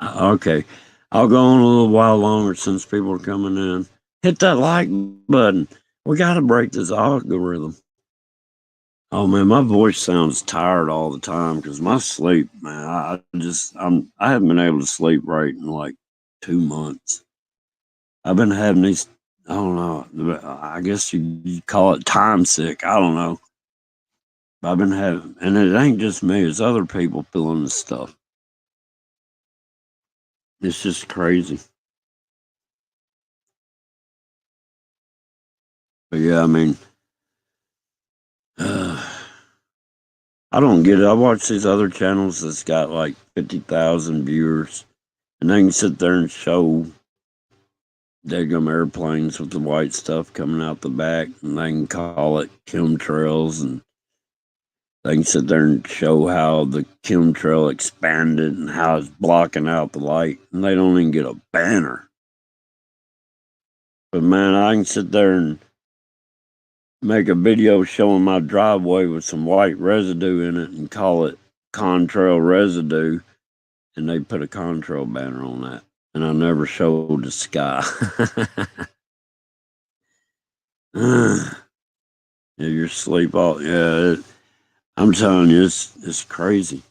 Okay, I'll go on a little while longer since people are coming in. Hit that like button. We gotta break this algorithm. Oh man, my voice sounds tired all the time because my sleep, man. I haven't been able to sleep right in like 2 months. I've been having these. I don't know. I guess you call it time sick. I don't know. I've been having, and it ain't just me. It's other people feeling this stuff. It's just crazy. But yeah, I mean, I don't get it. I watch these other channels that's got like 50,000 viewers, and they can sit there and show daggum airplanes with the white stuff coming out the back, and they can call it chemtrails, and they can sit there and show how the chemtrail expanded and how it's blocking out the light, and they don't even get a banner. But man, I can sit there and make a video showing my driveway with some white residue in it and call it contrail residue, and they put a contrail banner on that, and I never showed the sky. Yeah, your sleep all, yeah, I'm telling you, it's crazy.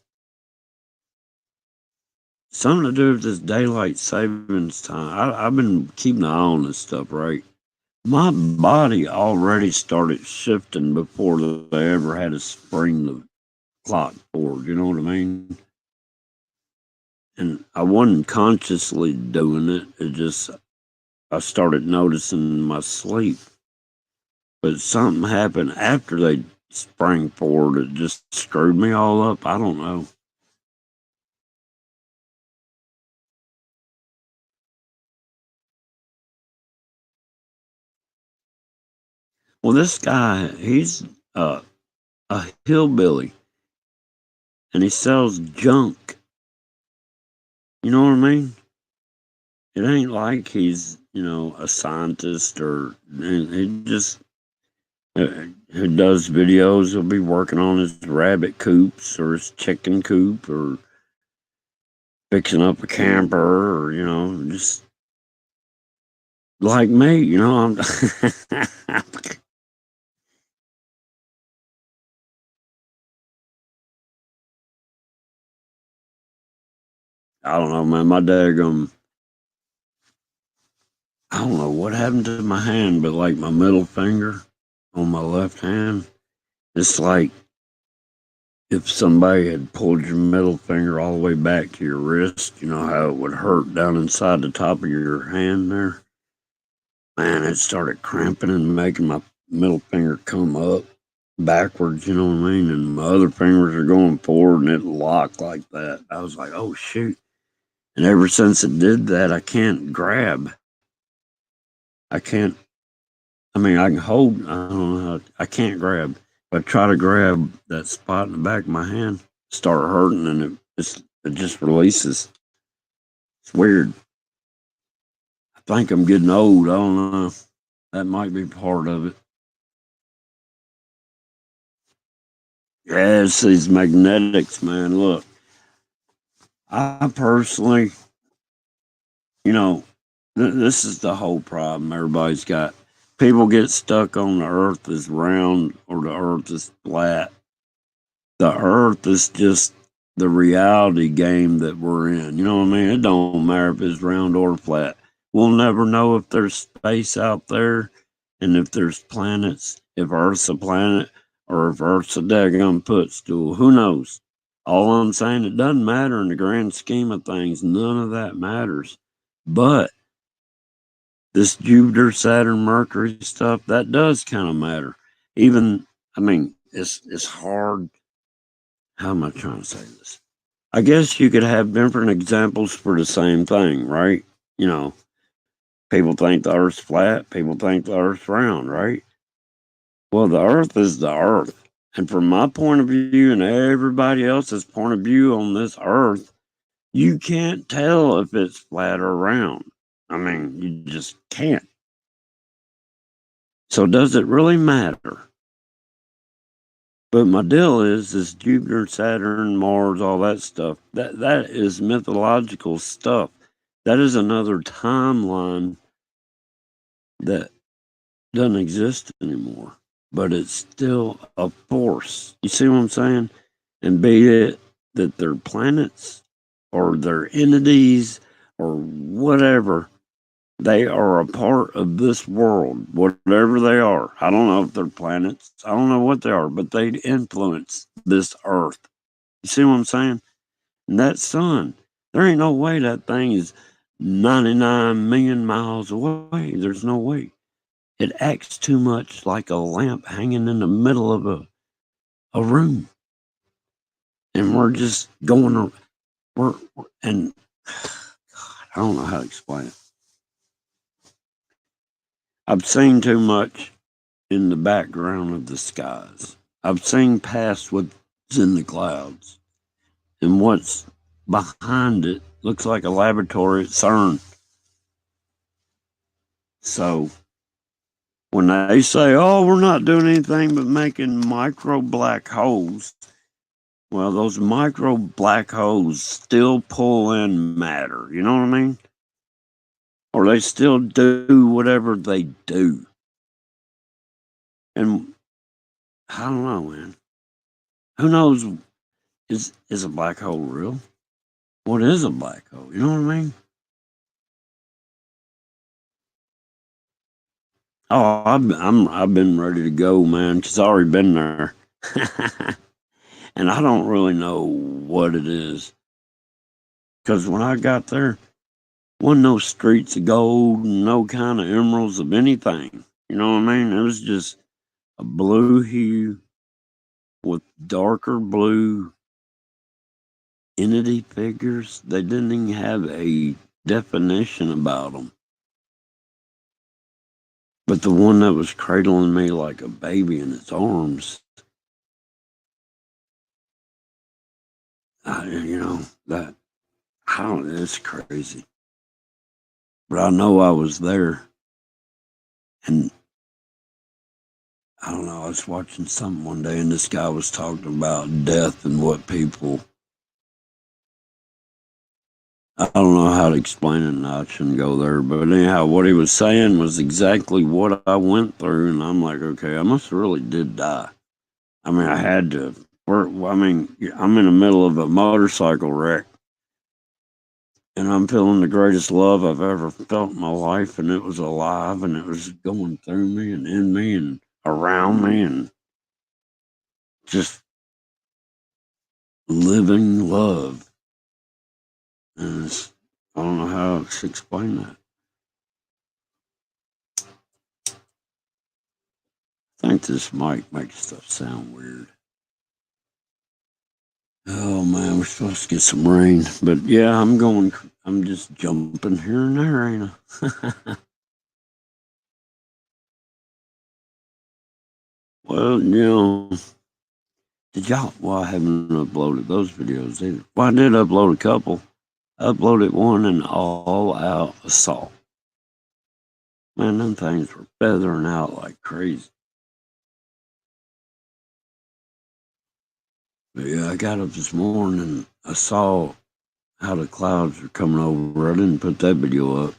Something to do with this daylight savings time. I've been keeping an eye on this stuff, right? My body already started shifting before they ever had to spring the clock forward. You know what I mean? And I wasn't consciously doing it. It just, I started noticing my sleep. But something happened after they sprang forward. It just screwed me all up. I don't know. Well, this guy, he's a hillbilly, and he sells junk. You know what I mean? It ain't like he's, a scientist or he just who does videos. He'll be working on his rabbit coops or his chicken coop or fixing up a camper or, just like me, I'm I don't know, man. My dad I don't know what happened to my hand, but like my middle finger on my left hand, it's like if somebody had pulled your middle finger all the way back to your wrist, you know how it would hurt down inside the top of your hand there? Man, it started cramping and making my middle finger come up backwards, you know what I mean? And my other fingers are going forward and it locked like that. I was like, oh shoot. And ever since it did that, I can't grab. I can't, I mean, I can hold, I don't know how, I can't grab. If I try to grab that spot in the back of my hand, start hurting and it just releases. It's weird. I think I'm getting old. I don't know. That might be part of it. Yeah, it's these magnetics, man. Look, I personally, you know, this is the whole problem everybody's got. People get stuck on the earth is round or the earth is flat. The earth is just the reality game that we're in. You know what I mean? It don't matter if it's round or flat. We'll never know if there's space out there and if there's planets, if Earth's a planet or if Earth's a daggum footstool. Who knows? All I'm saying, it doesn't matter in the grand scheme of things. None of that matters. But this Jupiter, Saturn, Mercury stuff, that does kind of matter. Even, I mean, it's hard. How am I trying to say this? I guess you could have different examples for the same thing, right? You know, people think the earth's flat, people think the earth's round, right? Well, the earth is the earth. And from my point of view and everybody else's point of view on this earth, you can't tell if it's flat or round. I mean, you just can't. So, does it really matter? But my deal is Jupiter, Saturn, Mars, all that stuff. That is mythological stuff. That is another timeline that doesn't exist anymore. But it's still a force. You see what I'm saying? And be it that they're planets or they're entities or whatever, they are a part of this world, whatever they are. I don't know if they're planets. I don't know what they are, but they influence this earth. You see what I'm saying? And that sun, there ain't no way that thing is 99 million miles away. There's no way. It acts too much like a lamp hanging in the middle of a room. And we're just going, and God, I don't know how to explain it. I've seen too much in the background of the skies. I've seen past what's in the clouds, and what's behind it looks like a laboratory at CERN. So when they say, oh, we're not doing anything but making micro black holes, well, those micro black holes still pull in matter. You know what I mean? Or they still do whatever they do. And I don't know, man. Who knows? Is a black hole real? What is a black hole? You know what I mean? Oh, I've been ready to go, man, because I already been there, and I don't really know what it is. Because when I got there, wasn't no streets of gold, no kind of emeralds of anything. You know what I mean? It was just a blue hue with darker blue entity figures. They didn't even have a definition about them. But the one that was cradling me like a baby in its arms, that, I don't know, it's crazy. But I know I was there. And I don't know, I was watching something one day and this guy was talking about death and what people, I don't know how to explain it and I shouldn't go there. But anyhow, what he was saying was exactly what I went through. And I'm like, okay, I must really did die. I mean, I had to. I'm in the middle of a motorcycle wreck. And I'm feeling the greatest love I've ever felt in my life, and it was alive, and it was going through me and in me and around me, and just living love. And I don't know how to explain that. I think this mic makes stuff sound weird. Oh man, we're supposed to get some rain, but yeah, I'm just jumping here and there, ain't I? Well, well, I haven't uploaded those videos either. Well, I did upload a couple. I uploaded one in all out assault. Man, them things were feathering out like crazy. But yeah, I got up this morning and I saw how the clouds were coming over. I didn't put that video up.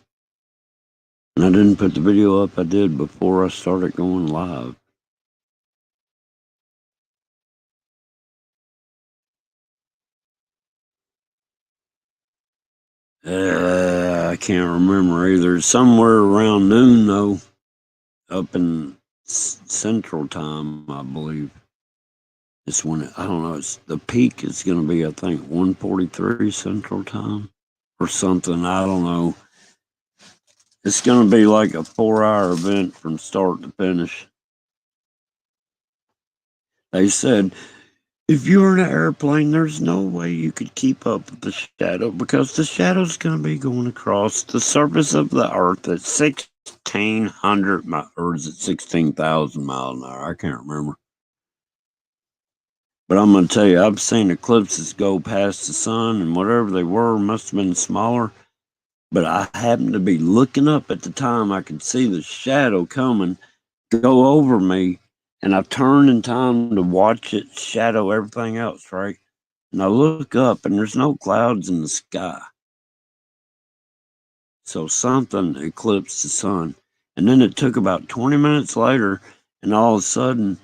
And I didn't put the video up I did before I started going live. I can't remember either. It's somewhere around noon, though, up in Central Time, I believe. It's when I don't know. It's the peak is going to be, I think, 1:43 Central Time or something. I don't know. It's going to be like a 4-hour event from start to finish. They said if you were in an airplane, there's no way you could keep up with the shadow because the shadow's going to be going across the surface of the Earth at 1,600 miles, or is it 16,000 miles an hour? I can't remember. But I'm going to tell you, I've seen eclipses go past the sun, and whatever they were must have been smaller. But I happened to be looking up at the time. I could see the shadow coming, go over me, And I turned in time to watch it shadow everything else, right? And I look up and there's no clouds in the sky. So something eclipsed the sun. And then it took about 20 minutes later, and all of a sudden,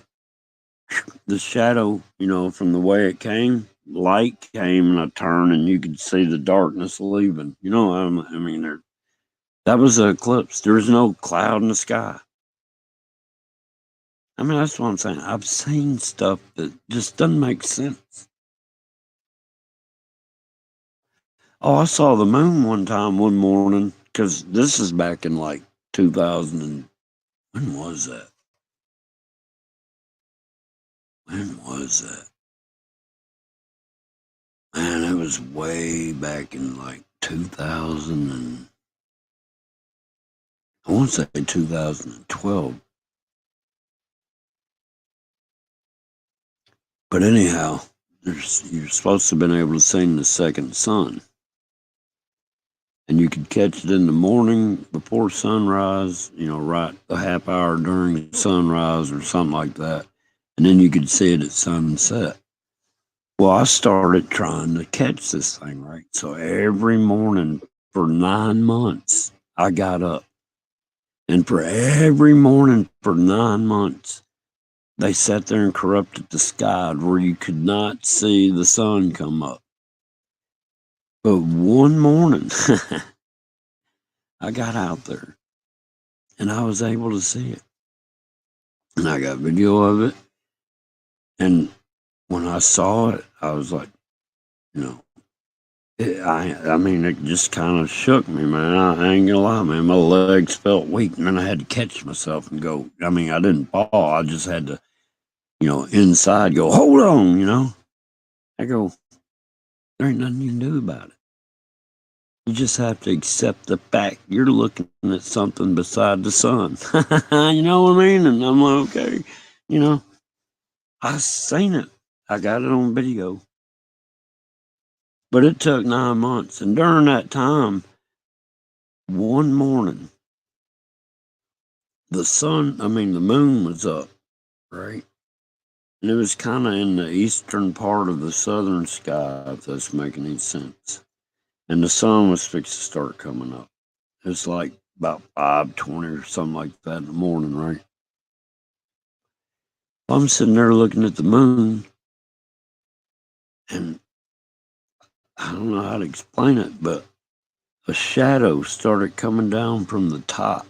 the shadow, from the way it came, light came, and I turned, and you could see the darkness leaving. That was an eclipse. There was no cloud in the sky. I mean, that's what I'm saying. I've seen stuff that just doesn't make sense. Oh, I saw the moon one time one morning, because this is back in like 2000 and when was that? When was that? Man, it was way back in like 2000 and I want to say 2012. But anyhow, you're supposed to have been able to see the second sun. And you could catch it in the morning before sunrise, right a half hour during sunrise or something like that. And then you could see it at sunset. Well, I started trying to catch this thing, right? So every morning for 9 months, I got up. And for every morning for 9 months, they sat there and corrupted the sky where you could not see the sun come up. But one morning, I got out there and I was able to see it. And I got video of it. And when I saw it, I was like, it just kind of shook me, man. I ain't gonna lie, man. My legs felt weak, and then I had to catch myself and go. I didn't fall. I just had to, inside go, hold on, I go, there ain't nothing you can do about it. You just have to accept the fact you're looking at something beside the sun. You know what I mean? And I'm like, okay, I seen it. I got it on video. But it took 9 months. And during that time, one morning, the moon was up, right? And it was kind of in the eastern part of the southern sky, if that's making any sense. And the sun was fixed to start coming up. It's like about 5:20 or something like that in the morning, right? I'm sitting there looking at the moon, and I don't know how to explain it, but a shadow started coming down from the top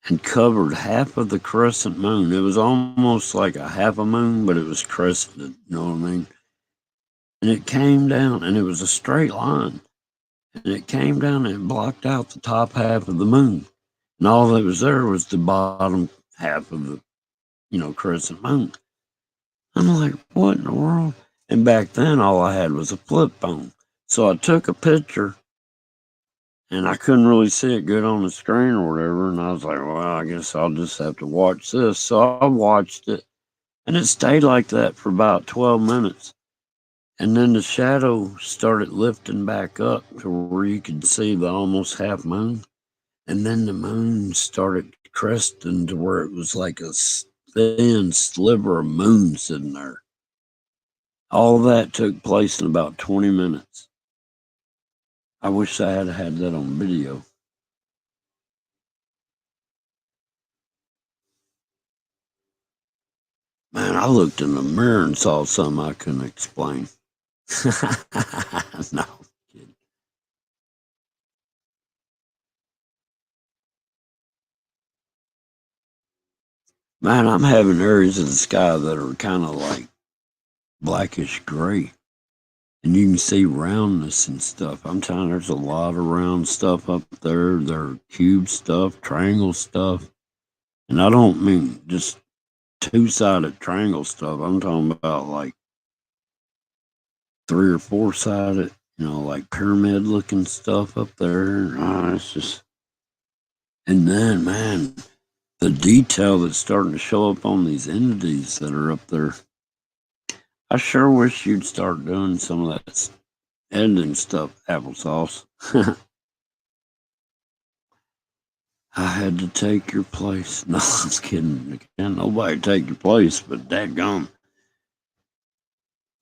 and covered half of the crescent moon. It was almost like a half a moon, but it was crescented, you know what I mean? And it came down, and it was a straight line. And it came down and it blocked out the top half of the moon. And all that was there was the bottom half of the, crescent moon. I'm like, what in the world? And back then, all I had was a flip phone. So I took a picture, and I couldn't really see it good on the screen or whatever. And I was like, well, I guess I'll just have to watch this. So I watched it, and it stayed like that for about 12 minutes. And then the shadow started lifting back up to where you could see the almost half moon. And then the moon started cresting to where it was like a thin sliver of moon sitting there. All that took place in about 20 minutes. I wish I had had that on video. Man, I looked in the mirror and saw something I couldn't explain. No, kidding. Man, I'm having areas of the sky that are kind of like blackish gray. And you can see roundness and stuff. I'm telling you, there's a lot of round stuff up there. There are cube stuff, triangle stuff. And I don't mean just two-sided triangle stuff. I'm talking about like 3 or 4-sided, like pyramid-looking stuff up there. It's just... And then, man, the detail that's starting to show up on these entities that are up there. I sure wish you'd start doing some of that editing stuff, applesauce. I had to take your place. No, I'm just kidding. Can't nobody take your place, but dadgum.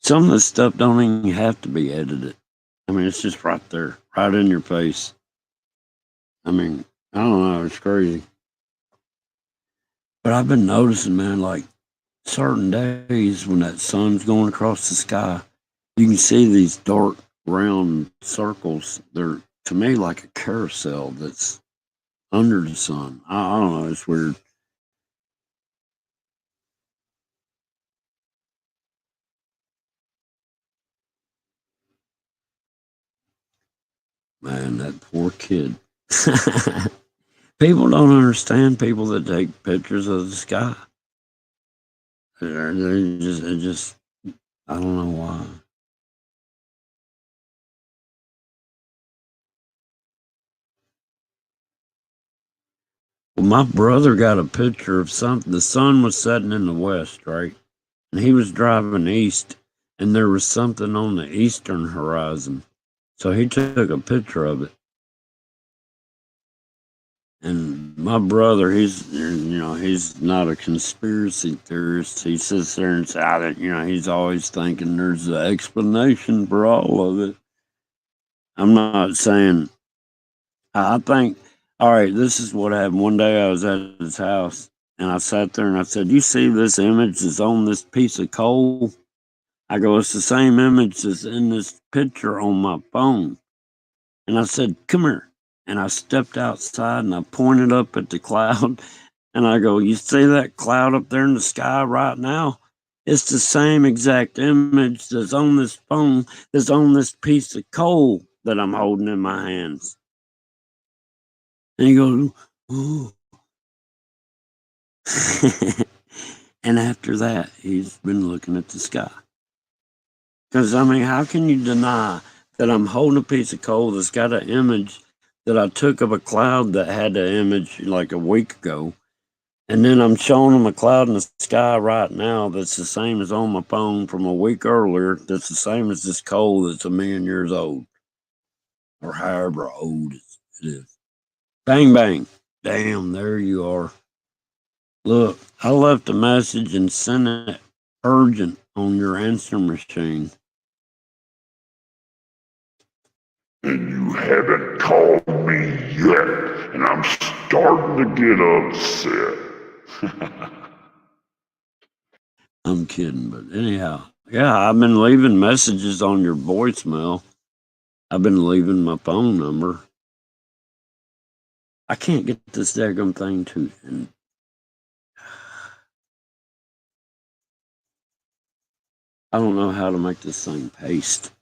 Some of this stuff don't even have to be edited. I mean, it's just right there, right in your face. I mean, I don't know, it's crazy. But I've been noticing, man, like certain days when that sun's going across the sky, you can see these dark round circles. They're to me like a carousel that's under the sun. I don't know, it's weird. Man, that poor kid. People don't understand people that take pictures of the sky. It just, I don't know why. Well, my brother got a picture of something. The sun was setting in the west, right? And he was driving east, and there was something on the eastern horizon. So he took a picture of it. And my brother, he's not a conspiracy theorist. He sits there and says that, he's always thinking there's an explanation for all of it. I'm not saying, I think, all right, this is what happened. One day I was at his house and I sat there and I said, "You see this image that's on this piece of coal?" I go, "It's the same image that's in this picture on my phone." And I said, "Come here." And I stepped outside and I pointed up at the cloud and I go, "You see that cloud up there in the sky right now? It's the same exact image that's on this phone, that's on this piece of coal that I'm holding in my hands." And he goes, "Ooh." And after that, he's been looking at the sky. Because, I mean, how can you deny that I'm holding a piece of coal that's got an image that I took of a cloud that had the image like a week ago? And then I'm showing them a cloud in the sky right now that's the same as on my phone from a week earlier, that's the same as this coal that's 1,000,000 years old, or however old it is. Bang, bang. Damn, there you are. Look, I left a message and sent it urgent on your answer machine. And you haven't called me yet, and I'm starting to get upset. I'm kidding, but anyhow, yeah, I've been leaving messages on your voicemail. I've been leaving my phone number. I can't get this daggum thing to, and I don't know how to make this thing paste.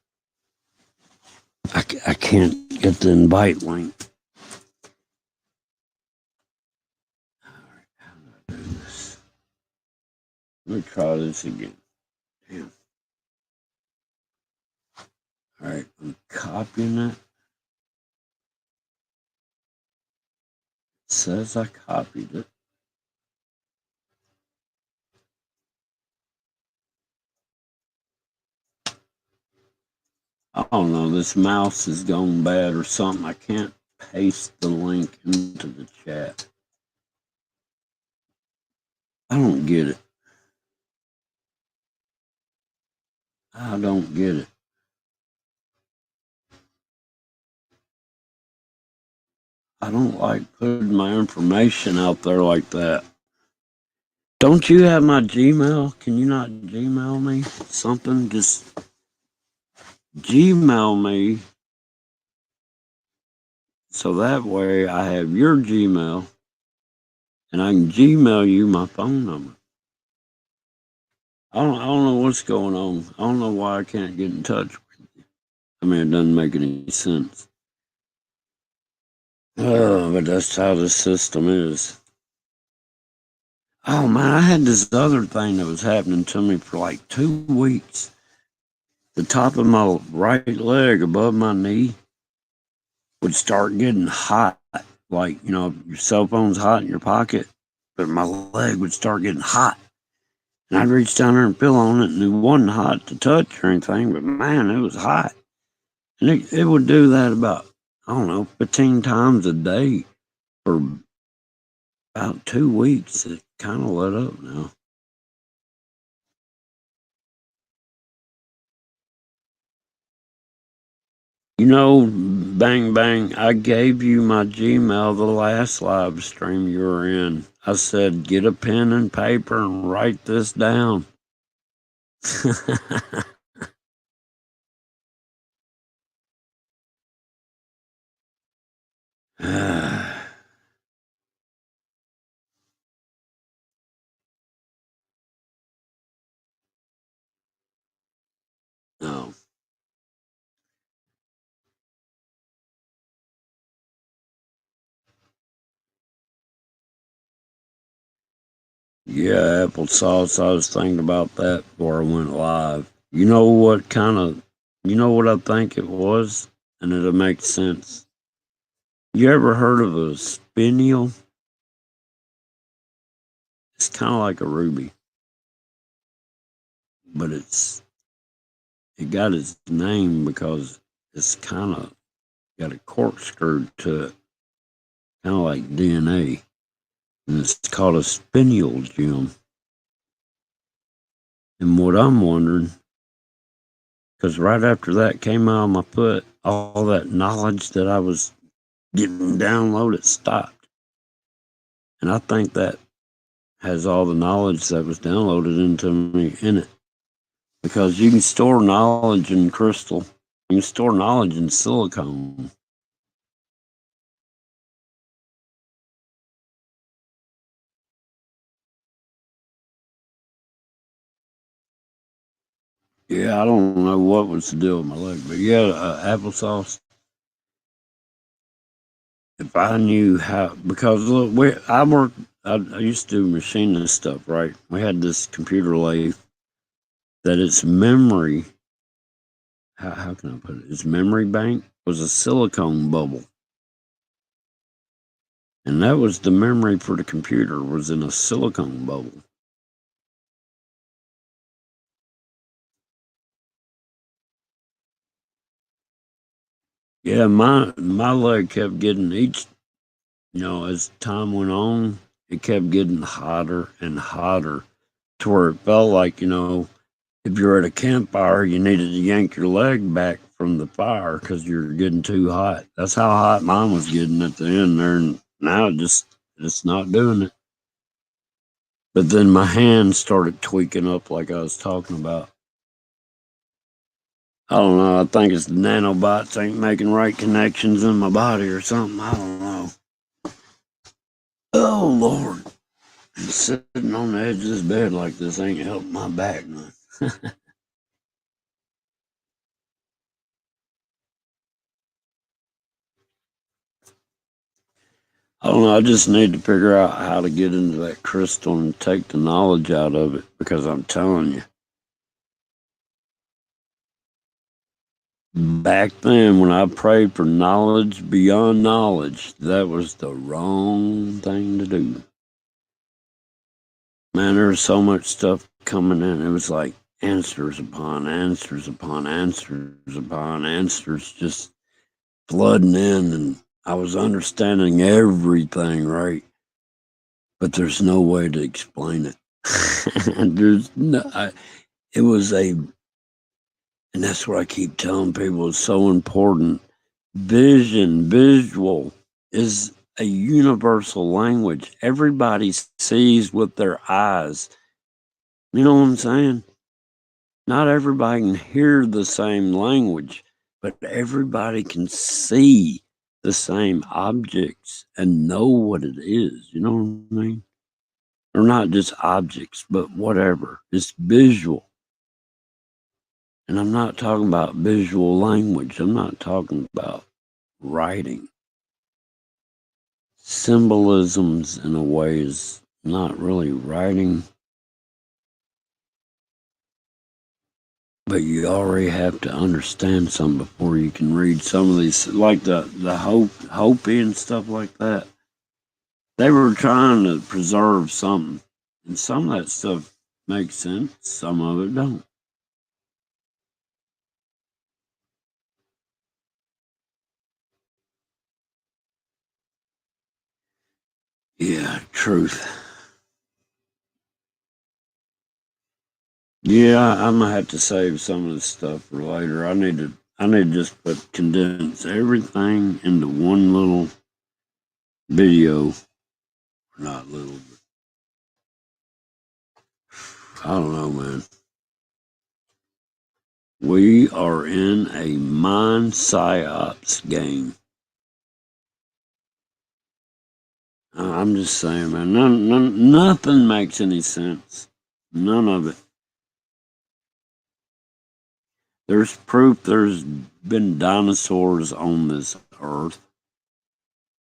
I can't get the invite link. All right, how do I do this? Let me try this again. Damn. All right, I'm copying it. It says I copied it. I don't know, this mouse has gone bad or something. I can't paste the link into the chat. I don't get it. I don't get it. I don't like putting my information out there like that. Don't you have my Gmail? Can you not Gmail me something? Just Gmail me so that way I have your Gmail and I can Gmail you my phone number. I don't know what's going on. I don't know why I can't get in touch with you. I mean, it doesn't make any sense. Oh, but that's how the system is. Oh man, I had this other thing that was happening to me for like 2 weeks. The top of my right leg above my knee would start getting hot. Like, your cell phone's hot in your pocket, but my leg would start getting hot. And I'd reach down there and feel on it, and it wasn't hot to touch or anything, but man, it was hot. And it would do that about, I don't know, 15 times a day for about 2 weeks. It kind of let up now. You know, Bang Bang, I gave you my Gmail the last live stream you were in. I said, get a pen and paper and write this down. No. Yeah, applesauce. I was thinking about that before I went live. You know what I think it was? And it'll make sense. You ever heard of a spiniel? It's kind of like a ruby, but it got its name because it's kind of got a corkscrew to it, kind of like DNA, and it's called a spiniel gem. And what I'm wondering, because right after that came out on my foot, all that knowledge that I was getting downloaded stopped, and I think that has all the knowledge that was downloaded into me in it. Because you can store knowledge in crystal, you can store knowledge in silicone. Yeah, I don't know what was the deal with my leg, but yeah, applesauce. If I knew how, because look, I used to do machinist stuff, right? We had this computer lathe that its memory, how can I put it? Its memory bank was a silicone bubble. And that was the memory for the computer, was in a silicone bubble. Yeah, my leg kept getting as time went on, it kept getting hotter and hotter to where it felt like, if you're at a campfire, you needed to yank your leg back from the fire because you're getting too hot. That's how hot mine was getting at the end there, and now it's not doing it. But then my hands started tweaking up like I was talking about. I don't know. I think it's the nanobots ain't making right connections in my body or something. I don't know. Oh Lord. Sitting on the edge of this bed like this ain't helping my back none. I don't know. I just need to figure out how to get into that crystal and take the knowledge out of it, because I'm telling you, back then when I prayed for knowledge beyond knowledge, that was the wrong thing to do. Man, there's so much stuff coming in. It was like answers upon answers upon answers upon answers just flooding in, and I was understanding everything right, but there's no way to explain it. It was and that's what I keep telling people, it's so important. Visual is a universal language. Everybody sees with their eyes. You know what I'm saying? Not everybody can hear the same language, but everybody can see the same objects and know what it is. You know what I mean? Or not just objects, but whatever. It's visual. And I'm not talking about visual language. I'm not talking about writing. Symbolisms, in a way, is not really writing, but you already have to understand some before you can read some of these, like the Hopi and stuff like that. They were trying to preserve something, and some of that stuff makes sense, some of it don't. Yeah, truth. Yeah, I'm gonna have to save some of this stuff for later. I need to just condense everything into one little video. Not little, but I don't know, man. We are in a mind psyops game. I'm just saying, man. Nothing makes any sense. None of it. There's proof there's been dinosaurs on this earth.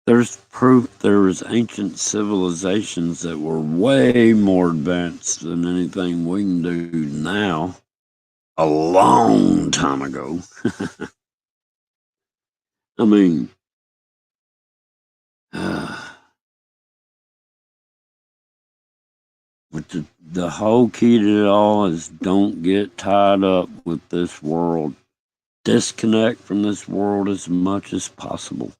There's proof there was ancient civilizations that were way more advanced than anything we can do now. A long time ago. I mean, but the whole key to it all is don't get tied up with this world. Disconnect from this world as much as possible.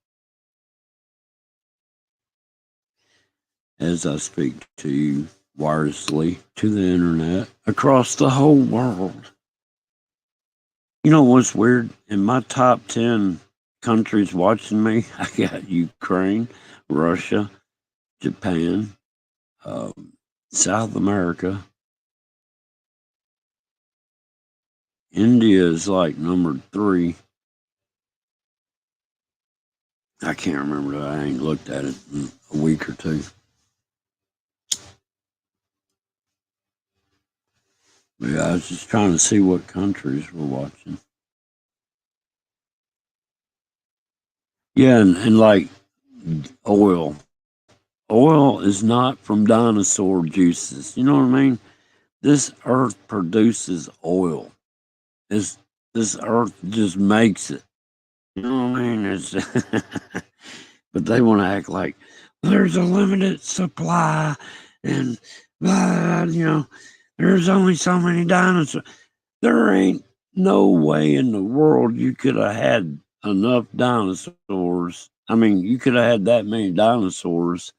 As I speak to you wirelessly to the internet across the whole world. You know what's weird? In my top 10 countries watching me, I got Ukraine, Russia, Japan, South America. India is like number 3. I can't remember that. I ain't looked at it in a week or two. But yeah, I was just trying to see what countries we're watching. Yeah, and like oil. Oil is not from dinosaur juices. You know what I mean? This earth produces oil. This earth just makes it. You know what I mean? It's but they want to act like there's a limited supply and blah, there's only so many dinosaurs. There ain't no way in the world you could have had enough dinosaurs. I mean, you could have had that many dinosaurs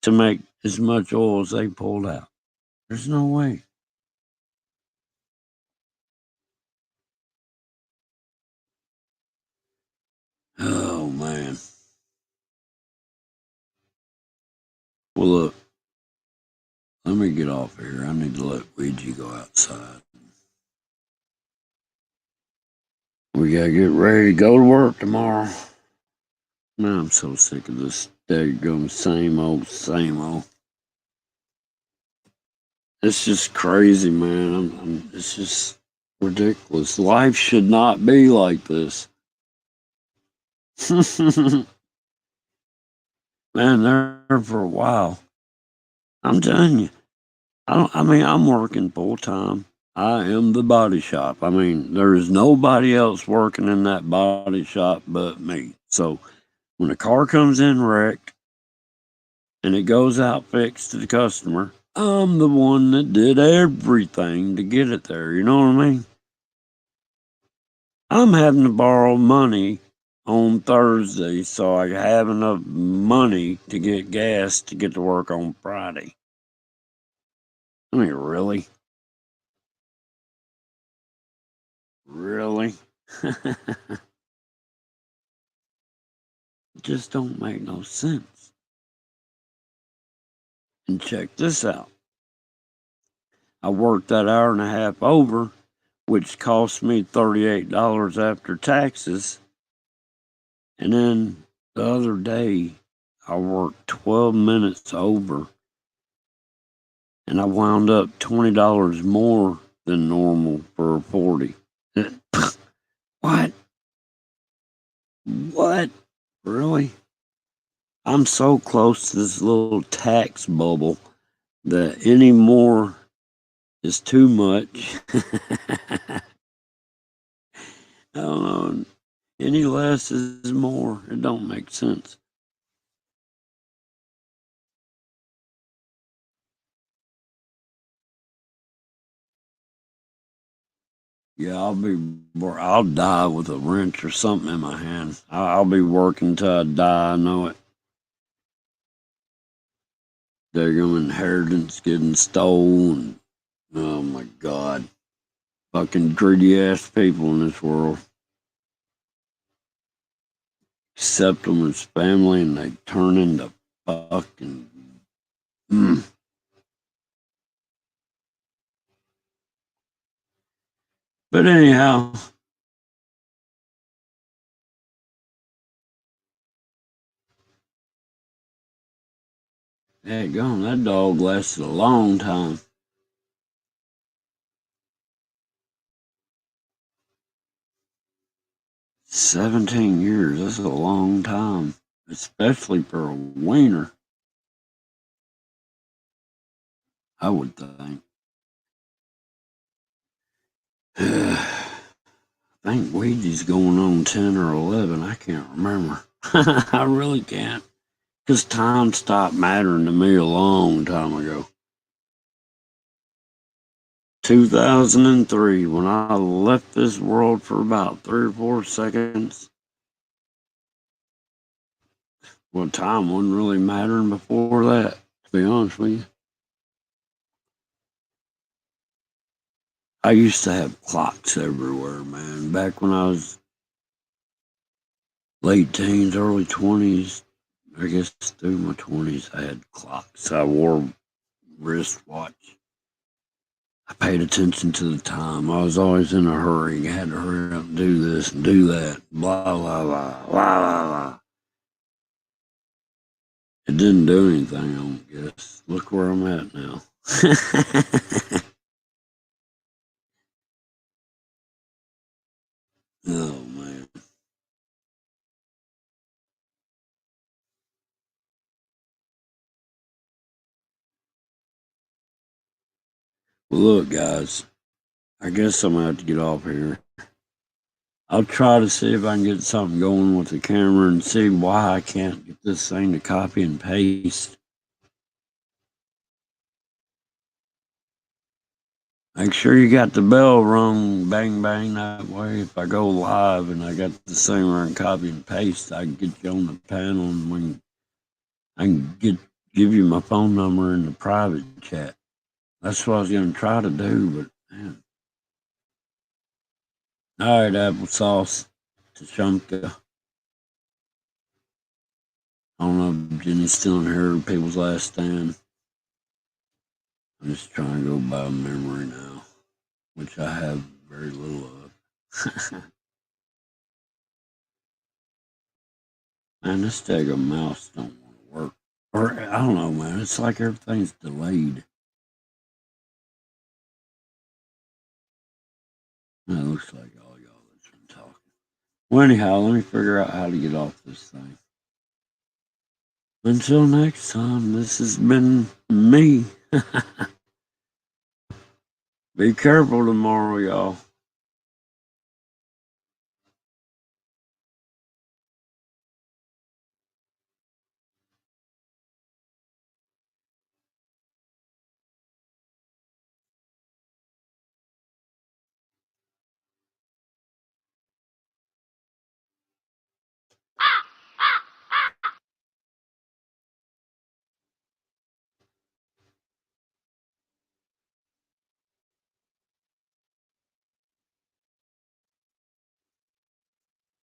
to make as much oil as they pulled out. There's no way. Oh man. Well, look, let me get off here. I need to let Ouija go outside. We gotta get ready to go to work tomorrow. Man, I'm so sick of this daggum same old, same old. It's just crazy, man. It's just ridiculous. Life should not be like this. Man, there for a while. I'm telling you. I'm working full time. I am the body shop. I mean, there is nobody else working in that body shop but me. So when a car comes in wrecked and it goes out fixed to the customer, I'm the one that did everything to get it there. You know what I mean? I'm having to borrow money on Thursday so I have enough money to get gas to get to work on Friday. I mean, really? Really? It just don't make no sense. And check this out. I worked that hour and a half over, which cost me $38 after taxes. And then the other day, I worked 12 minutes over, and I wound up $20 more than normal for a 40. What? What? Really? I'm so close to this little tax bubble that any more is too much. I don't know. Any less is more. It don't make sense. Yeah, I'll die with a wrench or something in my hand. I'll be working till I die. I know it. daggum inheritance getting stolen. Oh my God. Fucking greedy ass people in this world. Accept them as family and they turn into fucking. But anyhow, daggone, that dog lasted a long time. 17 years, that's a long time. Especially for a wiener, I would think. I think Ouija's going on 10 or 11. I can't remember. I really can't. Because time stopped mattering to me a long time ago. 2003, when I left this world for about 3 or 4 seconds. Well, time wasn't really mattering before that, to be honest with you. I used to have clocks everywhere, man. Back when I was late teens, early 20s, I guess through my 20s, I had clocks. I wore a wristwatch. I paid attention to the time. I was always in a hurry. I had to hurry up and do this and do that. Blah, blah, blah, blah, blah, blah. It didn't do anything, I don't guess. Look where I'm at now. Oh, man. Well, look, guys, I guess I'm going to have to get off here. I'll try to see if I can get something going with the camera and see why I can't get this thing to copy and paste. Make sure you got the bell rung, bang, bang, that way. If I go live and I got this thing where I can copy and paste, I can get you on the panel and I can give you my phone number in the private chat. That's what I was going to try to do, but man. All right, applesauce, Tachanka. I don't know if Jenny's still in here, People's Last Stand. I'm just trying to go by memory now, which I have very little of. Man, this daggone mouse don't want to work. Or, I don't know, man. It's like everything's delayed. It looks like all y'all that's been talking. Well, anyhow, let me figure out how to get off this thing. Until next time, this has been me. Be careful tomorrow, y'all.